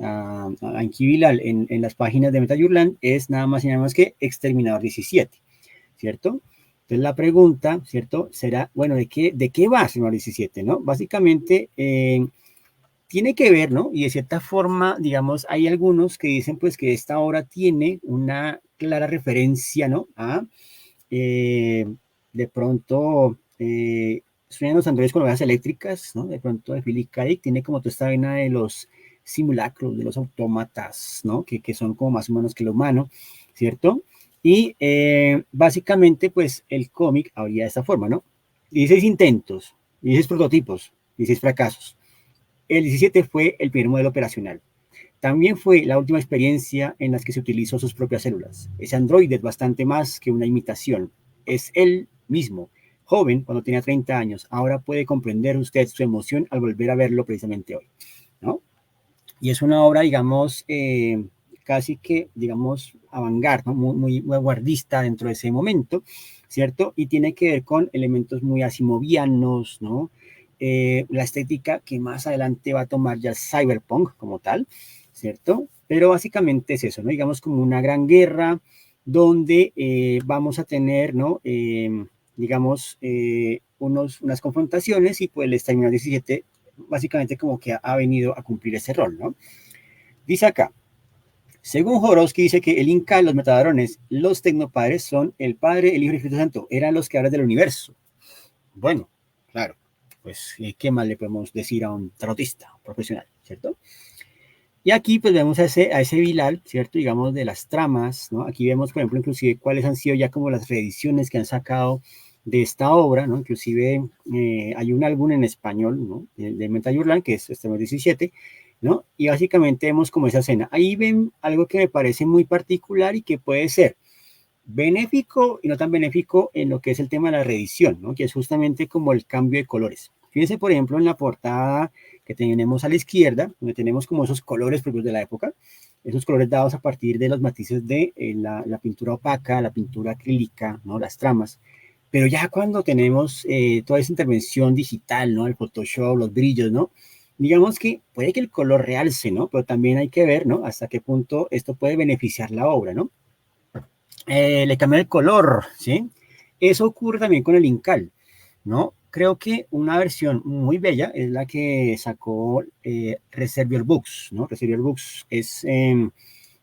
Speaker 1: a Enki Bilal en las páginas de Metal Hurlant es nada más y nada más que Exterminador 17, ¿cierto? Entonces la pregunta, ¿cierto? Será, bueno, de qué va Exterminador 17, ¿no? Básicamente tiene que ver, ¿no? Y de cierta forma, digamos, hay algunos que dicen pues que esta obra tiene una clara referencia, ¿no? Eh, de pronto, suenan los androides con ovejas eléctricas, ¿no? De pronto de Philip K. Dick tiene como toda esta vaina de los simulacros, de los autómatas, ¿no? Que son como más humanos que lo humano, ¿cierto? Y básicamente, pues el cómic habría de esta forma, ¿no? 16 intentos, 16 prototipos, 16 fracasos. El 17 fue el primer modelo operacional. También fue la última experiencia en la que se utilizó sus propias células. Ese androide es bastante más que una imitación. Es él mismo. Joven, cuando tenía 30 años, ahora puede comprender usted su emoción al volver a verlo precisamente hoy, ¿no? Y es una obra, digamos, casi que, digamos, avant-garde, ¿no? Muy, muy vanguardista dentro de ese momento, ¿cierto? Y tiene que ver con elementos muy asimovianos, ¿no? La estética que más adelante va a tomar ya cyberpunk como tal, ¿cierto? Pero básicamente es eso, ¿no? Digamos como una gran guerra donde vamos a tener, ¿no? Digamos, unas confrontaciones y pues el Exterminador 17 básicamente como que ha venido a cumplir ese rol, ¿no? Dice acá, según Jodorowsky dice que el Inca, los Metadrones, los Tecnopadres son el Padre, el Hijo y el Espíritu Santo, eran los creadores del universo. Bueno, claro, pues ¿qué más le podemos decir a un tarotista profesional, ¿cierto? Y aquí pues vemos a ese Bilal, ¿cierto? Digamos de las tramas, ¿no? Aquí vemos, por ejemplo, inclusive cuáles han sido ya como las reediciones que han sacado de esta obra, ¿no? Inclusive hay un álbum en español, ¿no? De Metal Hurlant, que es este 17, ¿no? Y básicamente vemos como esa escena. Ahí ven algo que me parece muy particular y que puede ser benéfico y no tan benéfico en lo que es el tema de la reedición, ¿no? Que es justamente como el cambio de colores. Fíjense, por ejemplo, en la portada que tenemos a la izquierda, donde tenemos como esos colores propios de la época, esos colores dados a partir de los matices de la pintura opaca, la pintura acrílica, ¿no? Las tramas. Pero ya cuando tenemos toda esa intervención digital, ¿no? El Photoshop, los brillos, ¿no? Digamos que puede que el color realce, ¿no? Pero también hay que ver, ¿no? Hasta qué punto esto puede beneficiar la obra, ¿no? Le cambia el color, ¿sí? Eso ocurre también con el Incal, ¿no? Creo que una versión muy bella es la que sacó Reservoir Books, ¿no? Reservoir Books es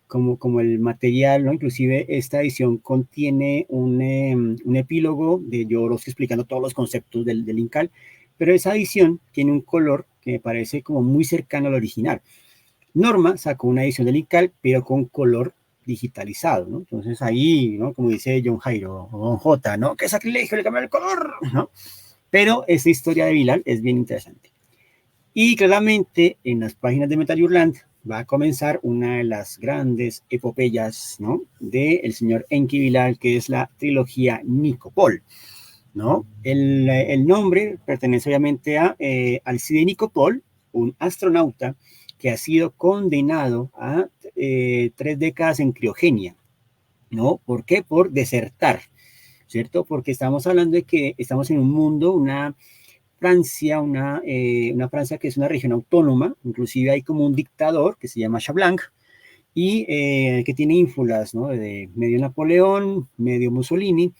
Speaker 1: como el material, ¿no? Inclusive esta edición contiene un epílogo de Jodorowsky explicando todos los conceptos del Incal, pero esa edición tiene un color que me parece como muy cercano al original. Norma sacó una edición del Incal, pero con color digitalizado, ¿no? Entonces ahí, ¿no? Como dice John Jairo o Don J, ¿no? ¡Qué sacrilegio le cambiar el color! ¿No? Pero esta historia de Bilal es bien interesante. Y claramente en las páginas de Metal Hurlant va a comenzar una de las grandes epopeyas, ¿no? Del señor Enki Bilal, que es la trilogía Nicopol, ¿no? El nombre pertenece obviamente a Alcide Nicopol, un astronauta que ha sido condenado a 3 décadas en criogenia, ¿no? ¿Por qué? Por desertar, ¿cierto? Porque estamos hablando de que estamos en un mundo, una Francia, una Francia que es una región autónoma, inclusive hay como un dictador que se llama Chablanc y que tiene ínfulas, ¿no? De medio Napoleón, medio Mussolini,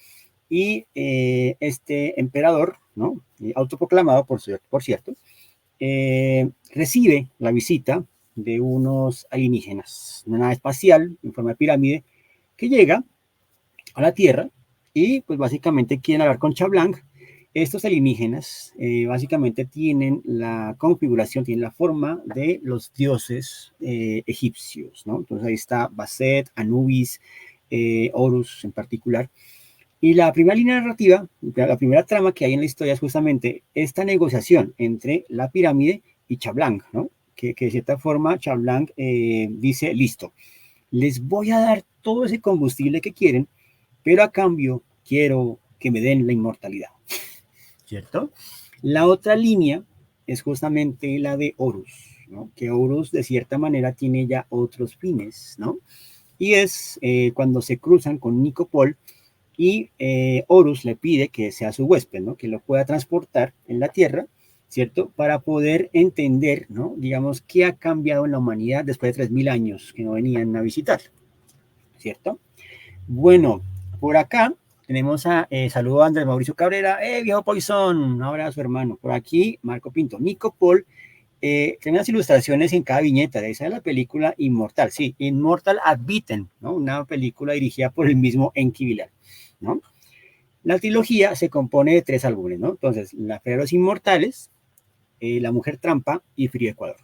Speaker 1: y este emperador, ¿no? Autoproclamado, por cierto, recibe la visita de unos alienígenas, una nave espacial en forma de pirámide, que llega a la Tierra y pues básicamente quieren hablar con Chablanc. Estos alienígenas básicamente tienen la configuración, tienen la forma de los dioses egipcios, ¿no? Entonces ahí está Bastet, Anubis, Horus en particular. Y la primera línea narrativa, la primera trama que hay en la historia es justamente esta negociación entre la pirámide y Chablanc, ¿no? Que de cierta forma Chablanc dice, listo, les voy a dar todo ese combustible que quieren, pero a cambio quiero que me den la inmortalidad, ¿cierto? La otra línea es justamente la de Horus, ¿no? Que Horus de cierta manera tiene ya otros fines, ¿no? Y es cuando se cruzan con Nicopol y Horus le pide que sea su huésped, ¿no? Que lo pueda transportar en la Tierra, ¿cierto? Para poder entender, ¿no? Digamos, qué ha cambiado en la humanidad después de 3000 años que no venían a visitar, ¿cierto? Bueno, por acá tenemos a, saludo a Andrés Mauricio Cabrera, viejo Poison, un abrazo hermano. Por aquí, Marco Pinto, Nico Paul, tiene unas ilustraciones en cada viñeta, de esa es la película Inmortal, sí, Immortal Adviten, ¿no? Una película dirigida por el mismo Enki Bilal, ¿no? La trilogía se compone de 3 álbumes, ¿no? Entonces, La Fe de los Inmortales, La Mujer Trampa y Frío Ecuador,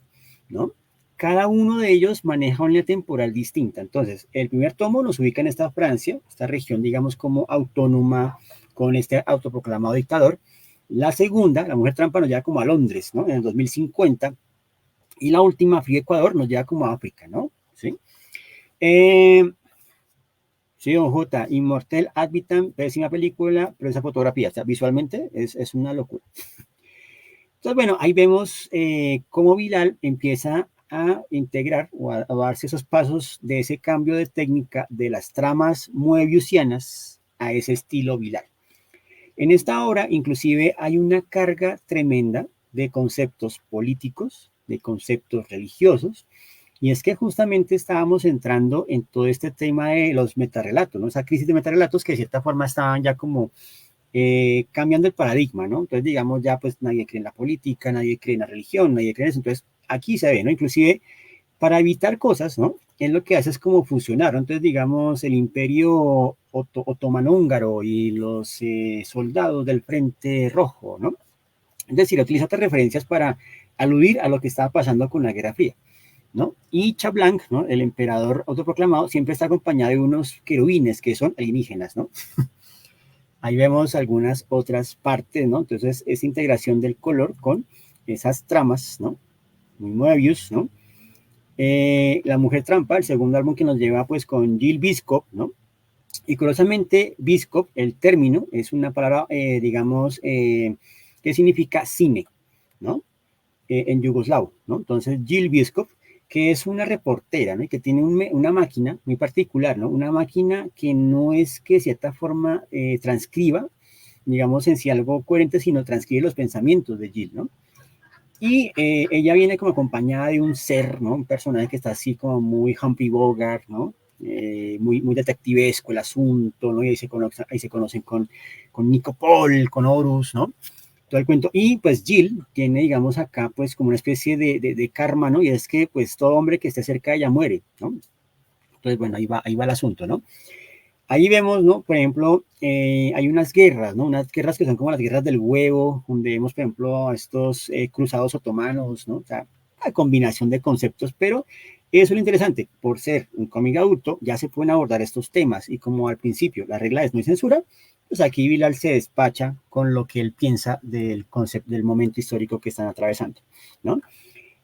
Speaker 1: ¿no? Cada uno de ellos maneja una temporal distinta. Entonces, el primer tomo nos ubica en esta Francia, esta región, digamos, como autónoma, con este autoproclamado dictador. La segunda, La Mujer Trampa, nos lleva como a Londres, ¿no? En el 2050. Y la última, Frío Ecuador, nos lleva como a África, ¿no? ¿Sí? Sí, don J, Inmortal Advitam, pésima película, pero esa fotografía, o sea, visualmente es una locura. Entonces, bueno, ahí vemos cómo Bilal empieza a integrar o a darse esos pasos de ese cambio de técnica de las tramas moebiusianas a ese estilo Bilal. En esta obra, inclusive, hay una carga tremenda de conceptos políticos, de conceptos religiosos, y es que justamente estábamos entrando en todo este tema de los metarrelatos, ¿no? Esa crisis de metarrelatos que de cierta forma estaban ya como cambiando el paradigma, ¿no? Entonces, digamos, ya pues nadie cree en la política, nadie cree en la religión, nadie cree en eso. Entonces, aquí se ve, ¿no? Inclusive, para evitar cosas, ¿no? Es lo que hace es como fusionar, ¿no? Entonces, digamos, el imperio otomano húngaro y los soldados del Frente Rojo, ¿no? Es decir, utiliza otras referencias para aludir a lo que estaba pasando con la Guerra Fría, ¿no? Y Chablanc, ¿no? El emperador autoproclamado, siempre está acompañado de unos querubines que son alienígenas, ¿no? Ahí vemos algunas otras partes, ¿no? Entonces, esa integración del color con esas tramas, ¿no? Muy Moebius, ¿no? La Mujer Trampa, el segundo álbum que nos lleva pues con Jill Biscop, ¿no? Y curiosamente, Biscop, el término, es una palabra, digamos, que significa cine, ¿no? En yugoslavo, ¿no? Entonces, Jill Biscop, que es una reportera, ¿no? Y que tiene una máquina muy particular, ¿no? Una máquina que no es que de cierta forma transcriba, digamos, en sí algo coherente, sino transcribe los pensamientos de Jill, ¿no? Y ella viene como acompañada de un ser, ¿no? Un personaje que está así como muy Humphrey Bogart, ¿no? Muy detectivesco el asunto, ¿no? Y ahí se conocen con Nico Paul, con Horus, ¿no? Todo el cuento. Y pues Jill tiene, digamos, acá pues como una especie de karma, ¿no? Y es que pues todo hombre que esté cerca de ella muere, ¿no? Entonces, bueno, ahí va el asunto, ¿no? Ahí vemos, ¿no? Por ejemplo, hay unas guerras, ¿no? Unas guerras que son como las guerras del huevo, donde vemos, por ejemplo, a estos cruzados otomanos, ¿no? O sea, una combinación de conceptos, pero eso es lo interesante, por ser un cómic adulto, ya se pueden abordar estos temas, y como al principio la regla es no hay censura, pues aquí Bilal se despacha con lo que él piensa del concepto, del momento histórico que están atravesando, ¿no?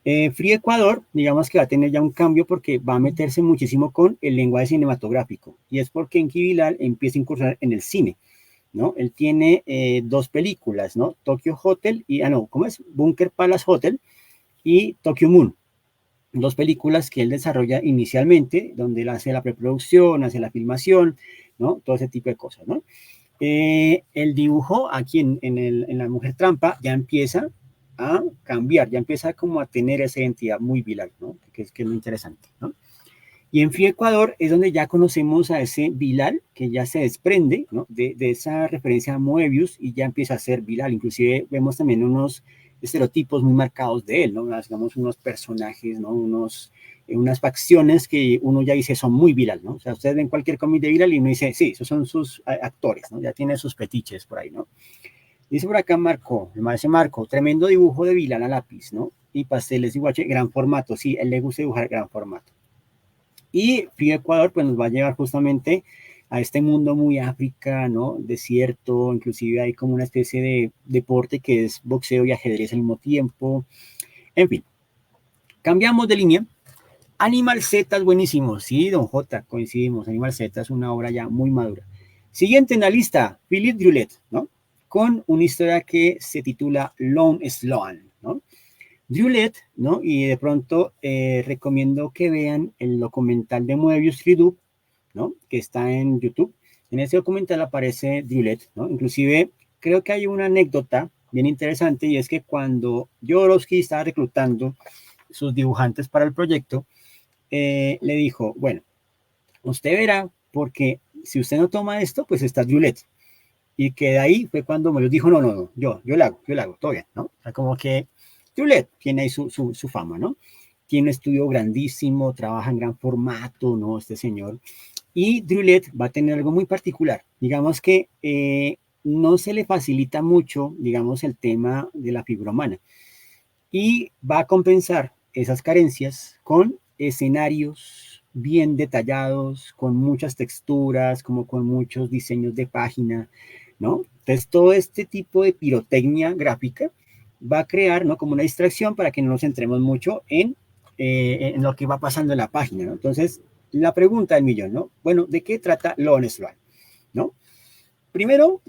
Speaker 1: Free Ecuador, digamos que va a tener ya un cambio porque va a meterse muchísimo con el lenguaje cinematográfico. Y es porque Enki Bilal empieza a incursionar en el cine, ¿no? Él tiene 2 películas, ¿no? Tokyo Hotel y, no, ¿cómo es? Bunker Palace Hotel y Tokyo Moon. 2 películas que él desarrolla inicialmente, donde él hace la preproducción, hace la filmación, ¿no? Todo ese tipo de cosas, ¿no? El dibujo aquí en La Mujer Trampa ya empieza a cambiar, ya empieza como a tener esa identidad muy Bilal, ¿no? Que es muy interesante, ¿no? Y en Free Ecuador es donde ya conocemos a ese Bilal que ya se desprende, ¿no? de esa referencia a Moebius y ya empieza a ser Bilal. Inclusive vemos también unos estereotipos muy marcados de él, ¿no? Digamos unos personajes, ¿no? Unas facciones que uno ya dice son muy Bilal, ¿no? O sea, ustedes ven cualquier cómic de Bilal y uno dice, sí, esos son sus actores, ¿no? Ya tiene sus fetiches por ahí, ¿no? Dice por acá Marco, el maestro Marco, tremendo dibujo de Bilal a lápiz, ¿no? Y pasteles y guache, gran formato, sí, él le gusta dibujar gran formato. Y Frío Ecuador, pues nos va a llevar justamente a este mundo muy África, ¿no? Desierto, inclusive hay como una especie de deporte que es boxeo y ajedrez al mismo tiempo. En fin, cambiamos de línea. Animal Z es buenísimo, sí, don J, coincidimos. Animal Z es una obra ya muy madura. Siguiente en la lista, Philippe Drulet, ¿no? Con una historia que se titula Lone Sloan, ¿no? Drulet, ¿no? Y de pronto recomiendo que vean el documental de Moebius Redo, ¿no? Que está en YouTube. En ese documental aparece Drulet, ¿no? Inclusive creo que hay una anécdota bien interesante y es que cuando Jodorowsky estaba reclutando sus dibujantes para el proyecto, le dijo, bueno, usted verá, porque si usted no toma esto, pues está Drulet. Y que de ahí fue cuando me lo dijo, no, no, no, yo lo hago, todo bien, ¿no? O sea, como que Juliet tiene ahí su fama, ¿no? Tiene un estudio grandísimo, trabaja en gran formato, ¿no? Este señor. Y Drulet va a tener algo muy particular. Digamos que no se le facilita mucho, digamos, el tema de la figura humana. Y va a compensar esas carencias con escenarios bien detallados, con muchas texturas, como con muchos diseños de página, ¿no? Entonces, todo este tipo de pirotecnia gráfica va a crear, ¿no? Como una distracción para que no nos centremos mucho en lo que va pasando en la página, ¿no? Entonces, la pregunta del millón, ¿no? Bueno, ¿de qué trata Lone Swan, ¿no? Primero,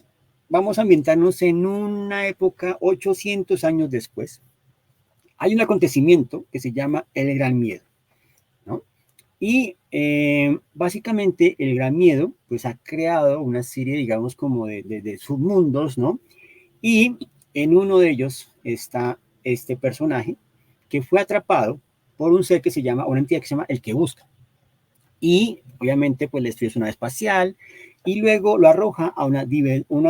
Speaker 1: vamos a ambientarnos en una época 800 años después. Hay un acontecimiento que se llama el Gran Miedo, ¿no? Y básicamente el Gran Miedo, pues ha creado una serie, digamos, como de submundos, ¿no? Y en uno de ellos está este personaje que fue atrapado por un ser que se llama, una entidad que se llama el que busca. Y obviamente pues le destruye su nave espacial y luego lo arroja a una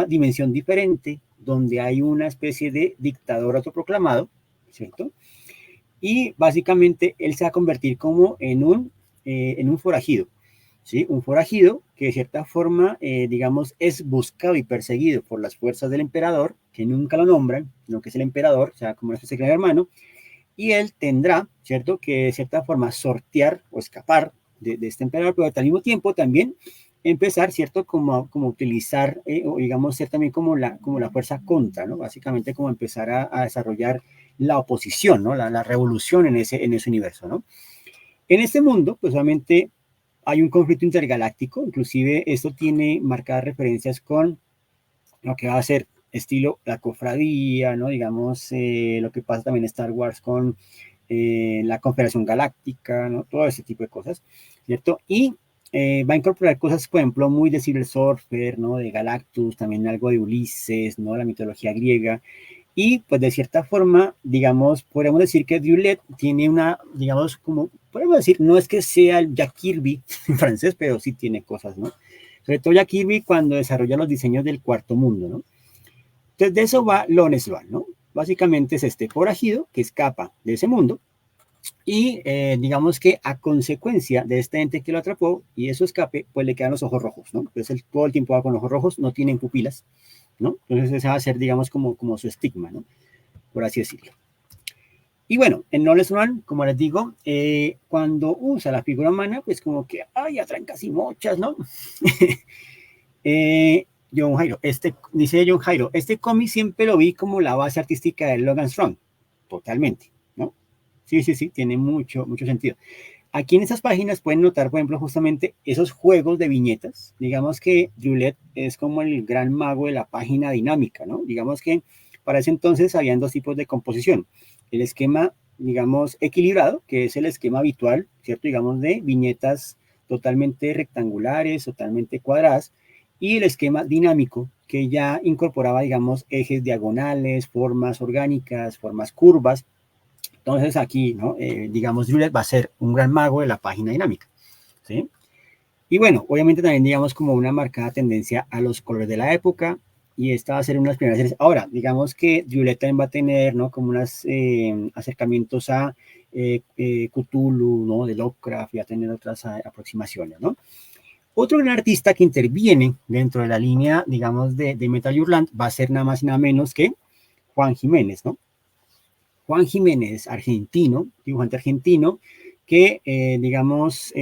Speaker 1: dimensión diferente donde hay una especie de dictador autoproclamado, ¿cierto? Y básicamente él se va a convertir como en un forajido, ¿sí? Un forajido que de cierta forma, digamos, es buscado y perseguido por las fuerzas del emperador, que nunca lo nombran, no que es el emperador, o sea, como una especie de gran hermano, y él tendrá, ¿cierto?, que de cierta forma sortear o escapar de este emperador, pero al mismo tiempo también empezar, ¿cierto?, como utilizar, o digamos, ser también como la fuerza contra, ¿no? Básicamente como empezar a desarrollar la oposición, ¿no? La revolución en ese universo, ¿no? En este mundo, pues obviamente hay un conflicto intergaláctico, inclusive esto tiene marcadas referencias con lo que va a ser estilo la cofradía, ¿no? Digamos, lo que pasa también en Star Wars con la Confederación Galáctica, ¿no? Todo ese tipo de cosas, ¿cierto? Y va a incorporar cosas, por ejemplo, muy de Silver Surfer, ¿no? De Galactus, también algo de Ulises, ¿no? La mitología griega. Y pues de cierta forma, digamos, podemos decir que Drulet tiene una, digamos, como, podemos decir, no es que sea el Jack Kirby en francés, pero sí tiene cosas, ¿no? Sobre todo Jack Kirby cuando desarrolla los diseños del cuarto mundo, ¿no? Entonces de eso va Lone Swan, ¿no? Básicamente es este forajido que escapa de ese mundo y digamos que a consecuencia de este ente que lo atrapó y de su escape, pues le quedan los ojos rojos, ¿no? Entonces él todo el tiempo va con los ojos rojos, no tienen pupilas, ¿no? Entonces ese va a ser, digamos, como su estigma, ¿no? Por así decirlo. Y bueno, en Knowledge Run, como les digo, cuando usa la figura humana, pues como que, ay, atraen casi muchas, ¿no? John Jairo, dice John Jairo, este cómic siempre lo vi como la base artística de Logan Strong, totalmente, ¿no? Sí, sí, sí, tiene mucho sentido. Aquí en estas páginas pueden notar, por ejemplo, justamente esos juegos de viñetas. Digamos que Juliet es como el gran mago de la página dinámica, ¿no? Digamos que para ese entonces habían dos tipos de composición. El esquema, digamos, equilibrado, que es el esquema habitual, ¿cierto? Digamos, de viñetas totalmente rectangulares, totalmente cuadradas, y el esquema dinámico, que ya incorporaba, digamos, ejes diagonales, formas orgánicas, formas curvas. Entonces aquí, ¿no? Digamos, Juliet va a ser un gran mago de la página dinámica, ¿sí? Y bueno, obviamente también, digamos, como una marcada tendencia a los colores de la época, y esta va a ser unas primeras series. Ahora, digamos que Juliet también va a tener, ¿no? Como unos acercamientos a Cthulhu, ¿no? De Lovecraft, y a tener otras aproximaciones, ¿no? Otro gran artista que interviene dentro de la línea, digamos, de Metal Hurlant va a ser nada más y nada menos que Juan Jiménez, ¿no? Juan Jiménez, argentino, dibujante argentino, que, digamos,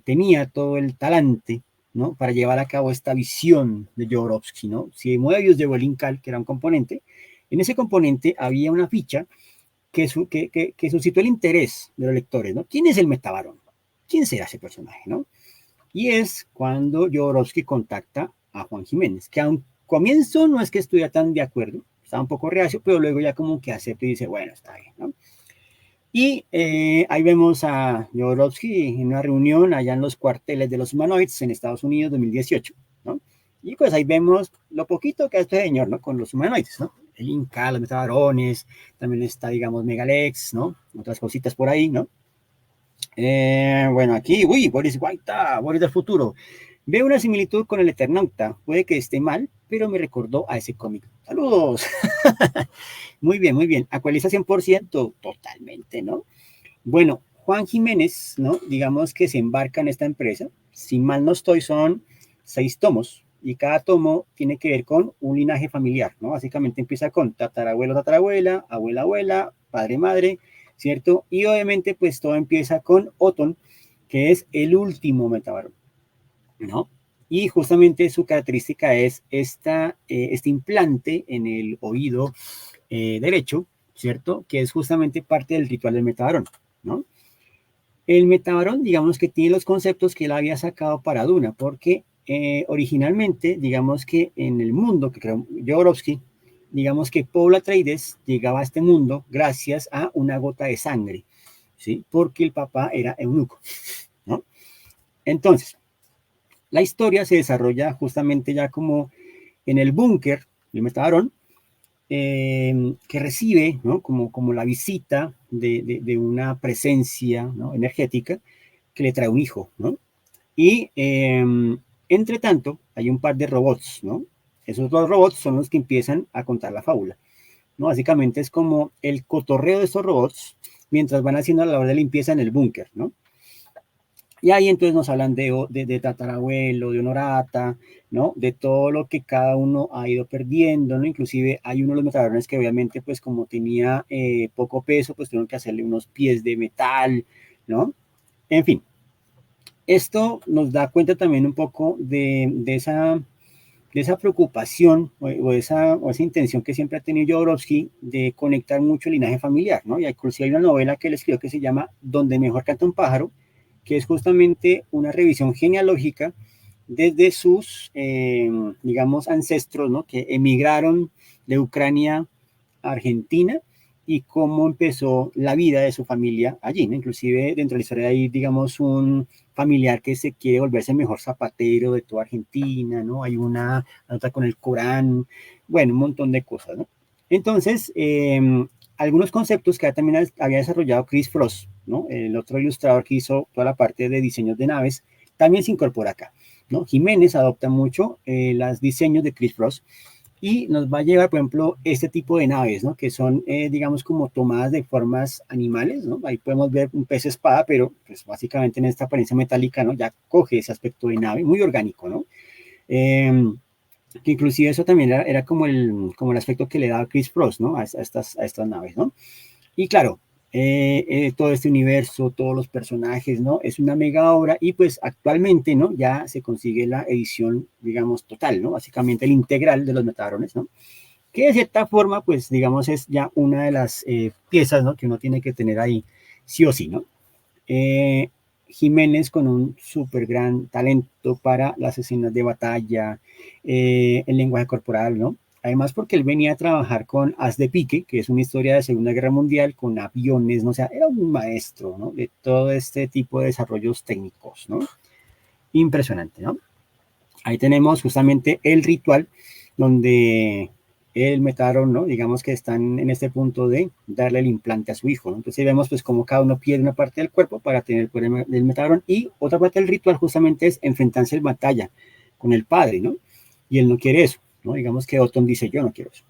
Speaker 1: tenía todo el talante, ¿no? Para llevar a cabo esta visión de Jodorowsky, ¿no? Si Moebius llevó el Incal, que era un componente, en ese componente había una ficha que suscitó el interés de los lectores, ¿no? ¿Quién es el metabarón? ¿Quién será ese personaje, no? Y es cuando Jodorowsky contacta a Juan Jiménez, que a un comienzo no es que estuviera tan de acuerdo, estaba un poco reacio, pero luego ya como que acepta y dice, bueno, está bien, ¿no? Y ahí vemos a Jodorowsky en una reunión allá en los cuarteles de los humanoides en Estados Unidos 2018, ¿no? Y pues ahí vemos lo poquito que hace este señor, ¿no? Con los humanoides, ¿no? El Inca, los metabarones, también está, digamos, Megalex, ¿no? Otras cositas por ahí, ¿no? Bueno, aquí, uy, Boris Guaita, Boris del futuro. Veo una similitud con el Eternauta. Puede que esté mal, pero me recordó a ese cómic. Saludos. Muy bien, muy bien. Actualiza 100%, totalmente, ¿no? Bueno, Juan Jiménez, ¿no? Digamos que se embarca en esta empresa. Si mal no estoy, son 6 tomos y cada tomo tiene que ver con un linaje familiar, ¿no? Básicamente empieza con tatarabuelo, tatarabuela, abuela, abuela, padre, madre, ¿cierto? Y obviamente pues todo empieza con Otón, que es el último metabarón, ¿no? Y justamente su característica es este implante en el oído derecho, ¿cierto? Que es justamente parte del ritual del metabarón, ¿no? El metabarón, digamos que tiene los conceptos que él había sacado para Duna, porque originalmente, digamos que en el mundo que creó Jodorowsky, digamos que Paul Atreides llegaba a este mundo gracias a una gota de sangre, ¿sí? Porque el papá era eunuco, ¿no? Entonces, la historia se desarrolla justamente ya como en el búnker del metabarón, que recibe, ¿no? Como la visita de una presencia, ¿no? Energética que le trae un hijo, ¿no? Y entre tanto, hay un par de robots, ¿no? Esos dos robots son los que empiezan a contar la fábula, ¿no? Básicamente es como el cotorreo de estos robots mientras van haciendo la labor de limpieza en el búnker, ¿no? Y ahí entonces nos hablan de tatarabuelo, de honorata, ¿no? De todo lo que cada uno ha ido perdiendo, ¿no? Inclusive hay uno de los metabarones que obviamente pues como tenía poco peso, pues tuvieron que hacerle unos pies de metal, ¿no? En fin, esto nos da cuenta también un poco de esa preocupación o esa intención que siempre ha tenido Jodorowsky de conectar mucho el linaje familiar, ¿no? Y inclusive hay una novela que él escribió que se llama Donde mejor canta un pájaro, que es justamente una revisión genealógica desde sus, digamos, ancestros, ¿no? Que emigraron de Ucrania a Argentina y cómo empezó la vida de su familia allí, ¿no? Inclusive dentro de la historia hay, digamos, un familiar que se quiere volverse el mejor zapatero de toda Argentina, ¿no? Hay una nota con el Corán, bueno, un montón de cosas, ¿no? Entonces, algunos conceptos que también había desarrollado Chris Frost, ¿no? El otro ilustrador que hizo toda la parte de diseños de naves, también se incorpora acá, ¿no? Jiménez adopta mucho los diseños de Chris Frost y nos va a llevar, por ejemplo, este tipo de naves, ¿no? Que son, digamos, como tomadas de formas animales, ¿no? Ahí podemos ver un pez espada, pero pues básicamente en esta apariencia metálica, ¿no? Ya coge ese aspecto de nave, muy orgánico, ¿no? Eh, que inclusive eso también era como el aspecto que le daba Chris Frost, ¿no? A estas naves, ¿no? Y claro, todo este universo, todos los personajes, ¿no? Es una mega obra y pues actualmente, ¿no? Ya se consigue la edición, digamos, total, ¿no? Básicamente el integral de los metabarones, ¿no? Que de cierta forma, pues, digamos, es ya una de las piezas, ¿no? Que uno tiene que tener ahí, sí o sí, ¿no? Eh, Jiménez con un súper gran talento para las escenas de batalla, el lenguaje corporal, ¿no? Además, porque él venía a trabajar con As de Pique, que es una historia de Segunda Guerra Mundial con aviones, ¿no? O sea, era un maestro, ¿no? De todo este tipo de desarrollos técnicos, ¿no? Impresionante, ¿no? Ahí tenemos justamente el ritual donde el Metaron, ¿no? Digamos que están en este punto de darle el implante a su hijo, ¿no? Entonces vemos pues como cada uno pierde una parte del cuerpo para tener el poder del Metaron y otra parte del ritual justamente es enfrentarse en batalla con el padre, ¿no? Y él no quiere eso, ¿no? Digamos que Otton dice yo no quiero eso.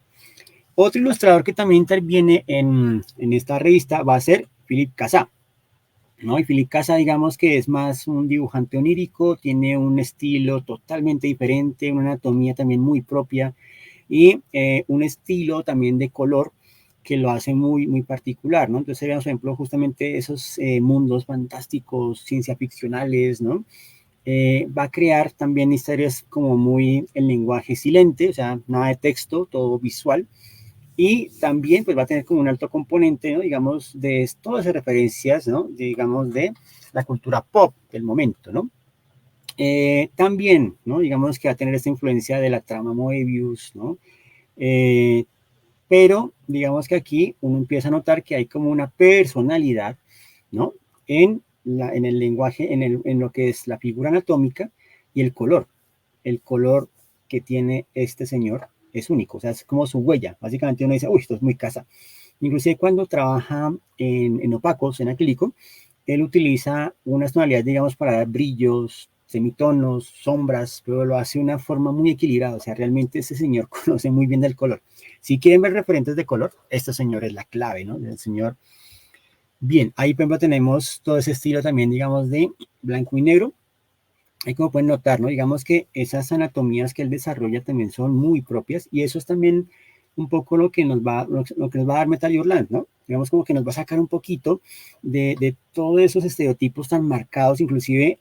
Speaker 1: Otro ilustrador que también interviene en esta revista va a ser Philip Casá, ¿no? Y Philip Casa, digamos que es más un dibujante onírico, tiene un estilo totalmente diferente, una anatomía también muy propia y un estilo también de color que lo hace muy, muy particular, ¿no? Entonces, veamos, por ejemplo, justamente esos mundos fantásticos, ciencia ficcionales, ¿no? Va a crear también historias como muy en lenguaje silente, o sea, nada de texto, todo visual, y también pues va a tener como un alto componente, ¿no? Digamos, de todas esas referencias, ¿no? Digamos, de la cultura pop del momento, ¿no? También, ¿no? Digamos que va a tener esta influencia de la trama Moebius, ¿no? Eh, pero digamos que aquí uno empieza a notar que hay como una personalidad, ¿no? En el lenguaje, en lo que es la figura anatómica y el color. El color que tiene este señor es único, o sea, es como su huella. Básicamente uno dice, uy, esto es muy casa. Inclusive cuando trabaja en opacos, en acrílico, él utiliza unas tonalidades, digamos, para dar brillos, semitonos, sombras, pero lo hace de una forma muy equilibrada. O sea, realmente ese señor conoce muy bien del color. Si quieren ver referentes de color, este señor es la clave, ¿no? El señor. Bien, ahí por ejemplo tenemos todo ese estilo también, digamos, de blanco y negro. Ahí como pueden notar, ¿no? Digamos que esas anatomías que él desarrolla también son muy propias y eso es también un poco lo que nos va a dar Metal Hurlant, ¿no? Digamos como que nos va a sacar un poquito de todos esos estereotipos tan marcados, inclusive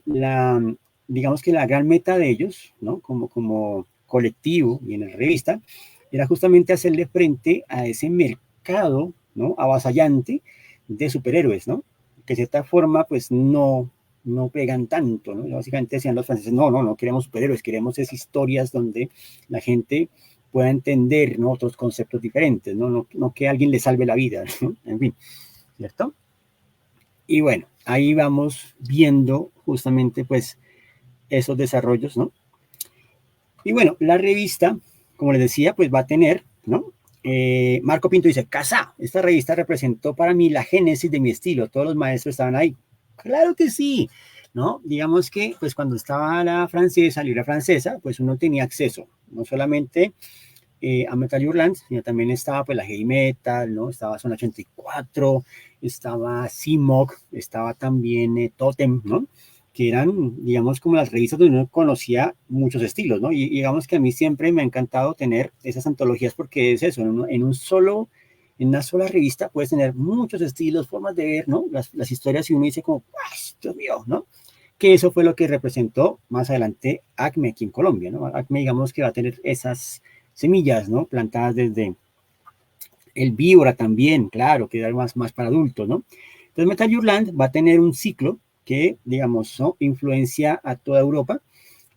Speaker 1: digamos que la gran meta de ellos, ¿no? Como colectivo y en la revista, era justamente hacerle frente a ese mercado, ¿no? Avasallante de superhéroes, ¿no? Que de cierta forma, pues no pegan tanto, ¿no? Básicamente decían los franceses, no queremos superhéroes, queremos esas historias donde la gente pueda entender, ¿no? Otros conceptos diferentes, no que alguien le salve la vida, ¿no? En fin, ¿cierto? Y bueno, ahí vamos viendo justamente pues esos desarrollos, ¿no? Y bueno, la revista, como les decía, pues va a tener, ¿no? Marco Pinto dice, Casa, esta revista representó para mí la génesis de mi estilo, todos los maestros estaban ahí. Claro que sí, ¿no? Digamos que, pues cuando estaba la francesa, libra francesa, pues uno tenía acceso, no solamente a Metal Hurlant, sino también estaba pues la Heavy Metal, ¿no? Estaba Zona 84, estaba CMOC, estaba también Totem, ¿no? Que eran, digamos, como las revistas donde uno conocía muchos estilos, ¿no? Y digamos que a mí siempre me ha encantado tener esas antologías porque es eso, en una sola revista puedes tener muchos estilos, formas de ver, ¿no? Las historias y uno dice como, Dios mío, ¿no? Que eso fue lo que representó más adelante Acme aquí en Colombia, ¿no? Acme, digamos que va a tener esas semillas, ¿no? Plantadas desde el víbora también, claro, que era más para adultos, ¿no? Entonces Metal Hurlant va a tener un ciclo que, digamos, ¿no? Influencia a toda Europa,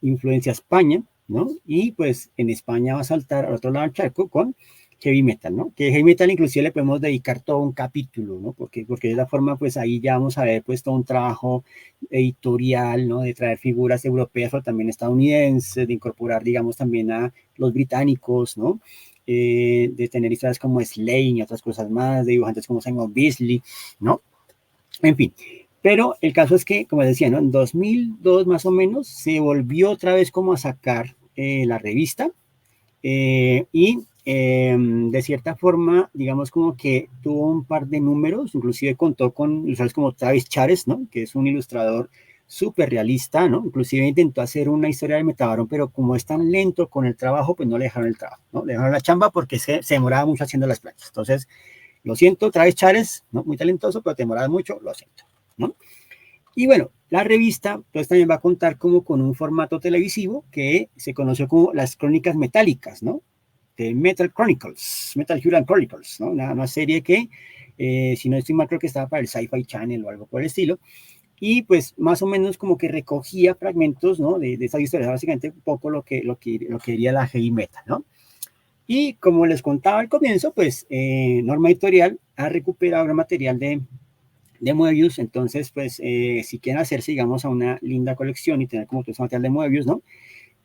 Speaker 1: influencia a España, ¿no? Y pues en España va a saltar al otro lado del charco con heavy metal, ¿no? Que heavy metal inclusive le podemos dedicar todo un capítulo, ¿no? Porque de la forma, pues ahí ya vamos a ver pues todo un trabajo editorial, ¿no? De traer figuras europeas, pero también estadounidenses, de incorporar, digamos, también a los británicos, ¿no? De tener historias como Slane y otras cosas más, de dibujantes como Simon Bisley, ¿no? En fin, pero el caso es que, como decía, ¿no? En 2002 más o menos se volvió otra vez como a sacar la revista y de cierta forma, digamos como que tuvo un par de números, inclusive contó con ilustradores como Travis Chares, ¿no? Que es un ilustrador súper realista, ¿no? Inclusive intentó hacer una historia de Metabarón, pero como es tan lento con el trabajo, pues no le dejaron el trabajo, ¿no? Le dejaron la chamba porque se demoraba mucho haciendo las planchas. Entonces, lo siento, Travis Chares, ¿no? Muy talentoso, pero te demoraba mucho, lo siento, ¿no? Y bueno, la revista pues también va a contar como con un formato televisivo que se conoció como las crónicas metálicas, ¿no? De Metal Chronicles, Metal Hurlant Chronicles, ¿no? Una serie que, si no estoy mal, creo que estaba para el Sci-Fi Channel o algo por el estilo, y pues más o menos como que recogía fragmentos, ¿no? De esa historia, básicamente un poco lo que diría la heavy metal, ¿no? Y como les contaba al comienzo, pues Norma Editorial ha recuperado el material de Moebius, entonces pues si quieren hacerse, digamos, a una linda colección y tener como todo ese material de Moebius, ¿no?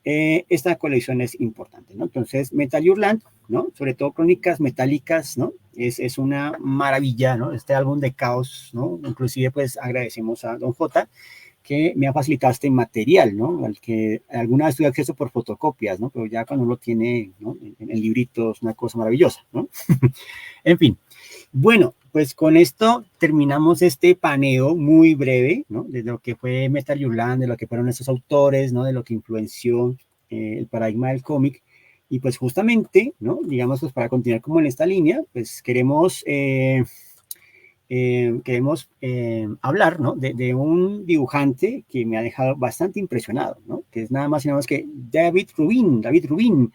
Speaker 1: Esta colección es importante, ¿no? Entonces, Metal Hurlant, ¿no? Sobre todo Crónicas Metálicas, ¿no? Es una maravilla, ¿no? Este álbum de caos, ¿no? Inclusive, pues, agradecemos a Don J que me ha facilitado este material, ¿no? Al que alguna vez tuve acceso por fotocopias, ¿no? Pero ya cuando uno lo tiene, ¿no? En libritos, una cosa maravillosa, ¿no? En fin, bueno, pues con esto terminamos este paneo muy breve, ¿no? De lo que fue Metal Hurlant, de lo que fueron esos autores, ¿no? De lo que influenció el paradigma del cómic. Y pues justamente, ¿no? Digamos, pues para continuar como en esta línea, pues queremos hablar, ¿no? De un dibujante que me ha dejado bastante impresionado, ¿no? Que es nada más y nada más que David Rubin,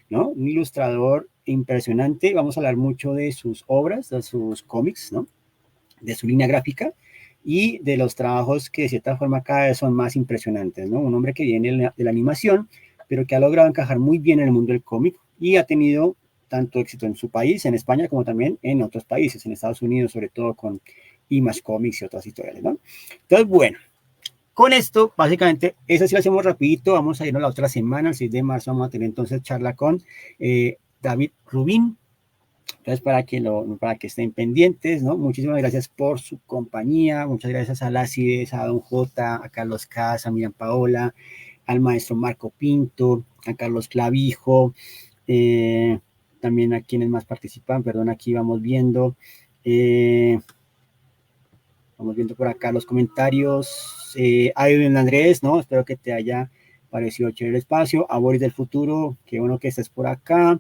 Speaker 1: ¿no? Un ilustrador impresionante. Vamos a hablar mucho de sus obras, de sus cómics, ¿no? De su línea gráfica y de los trabajos que de cierta forma cada vez son más impresionantes, ¿no? Un hombre que viene de la animación, pero que ha logrado encajar muy bien en el mundo del cómic y ha tenido tanto éxito en su país, en España, como también en otros países, en Estados Unidos, sobre todo con Image Comics y otras historias, ¿no? Entonces, bueno, con esto, básicamente, eso sí lo hacemos rapidito, vamos a irnos la otra semana, el 6 de marzo, vamos a tener entonces charla con David Rubin. Entonces, para que estén pendientes, ¿no? Muchísimas gracias por su compañía, muchas gracias a Lácides, a Don J, a Carlos Casa, a Miriam Paola, al maestro Marco Pinto, a Carlos Clavijo, también a quienes más participan, perdón, aquí vamos viendo por acá los comentarios, a Edwin Andrés, ¿no? Espero que te haya parecido chévere el espacio, a Boris del Futuro, qué bueno que estés por acá,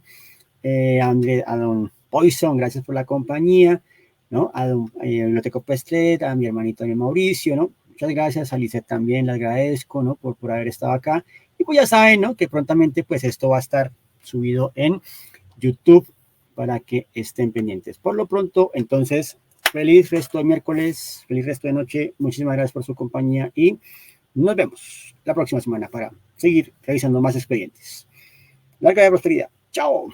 Speaker 1: a Don Poison, gracias por la compañía, ¿no? A Don Biblioteco Pestret, a mi hermanito Mauricio, ¿no? Muchas gracias, a Lizeth también, le agradezco, ¿no? Por haber estado acá. Y pues ya saben, ¿no? Que prontamente pues esto va a estar subido en YouTube para que estén pendientes. Por lo pronto, entonces, feliz resto de miércoles, feliz resto de noche, muchísimas gracias por su compañía y nos vemos la próxima semana para seguir realizando más expedientes. Larga de prosperidad. Chao.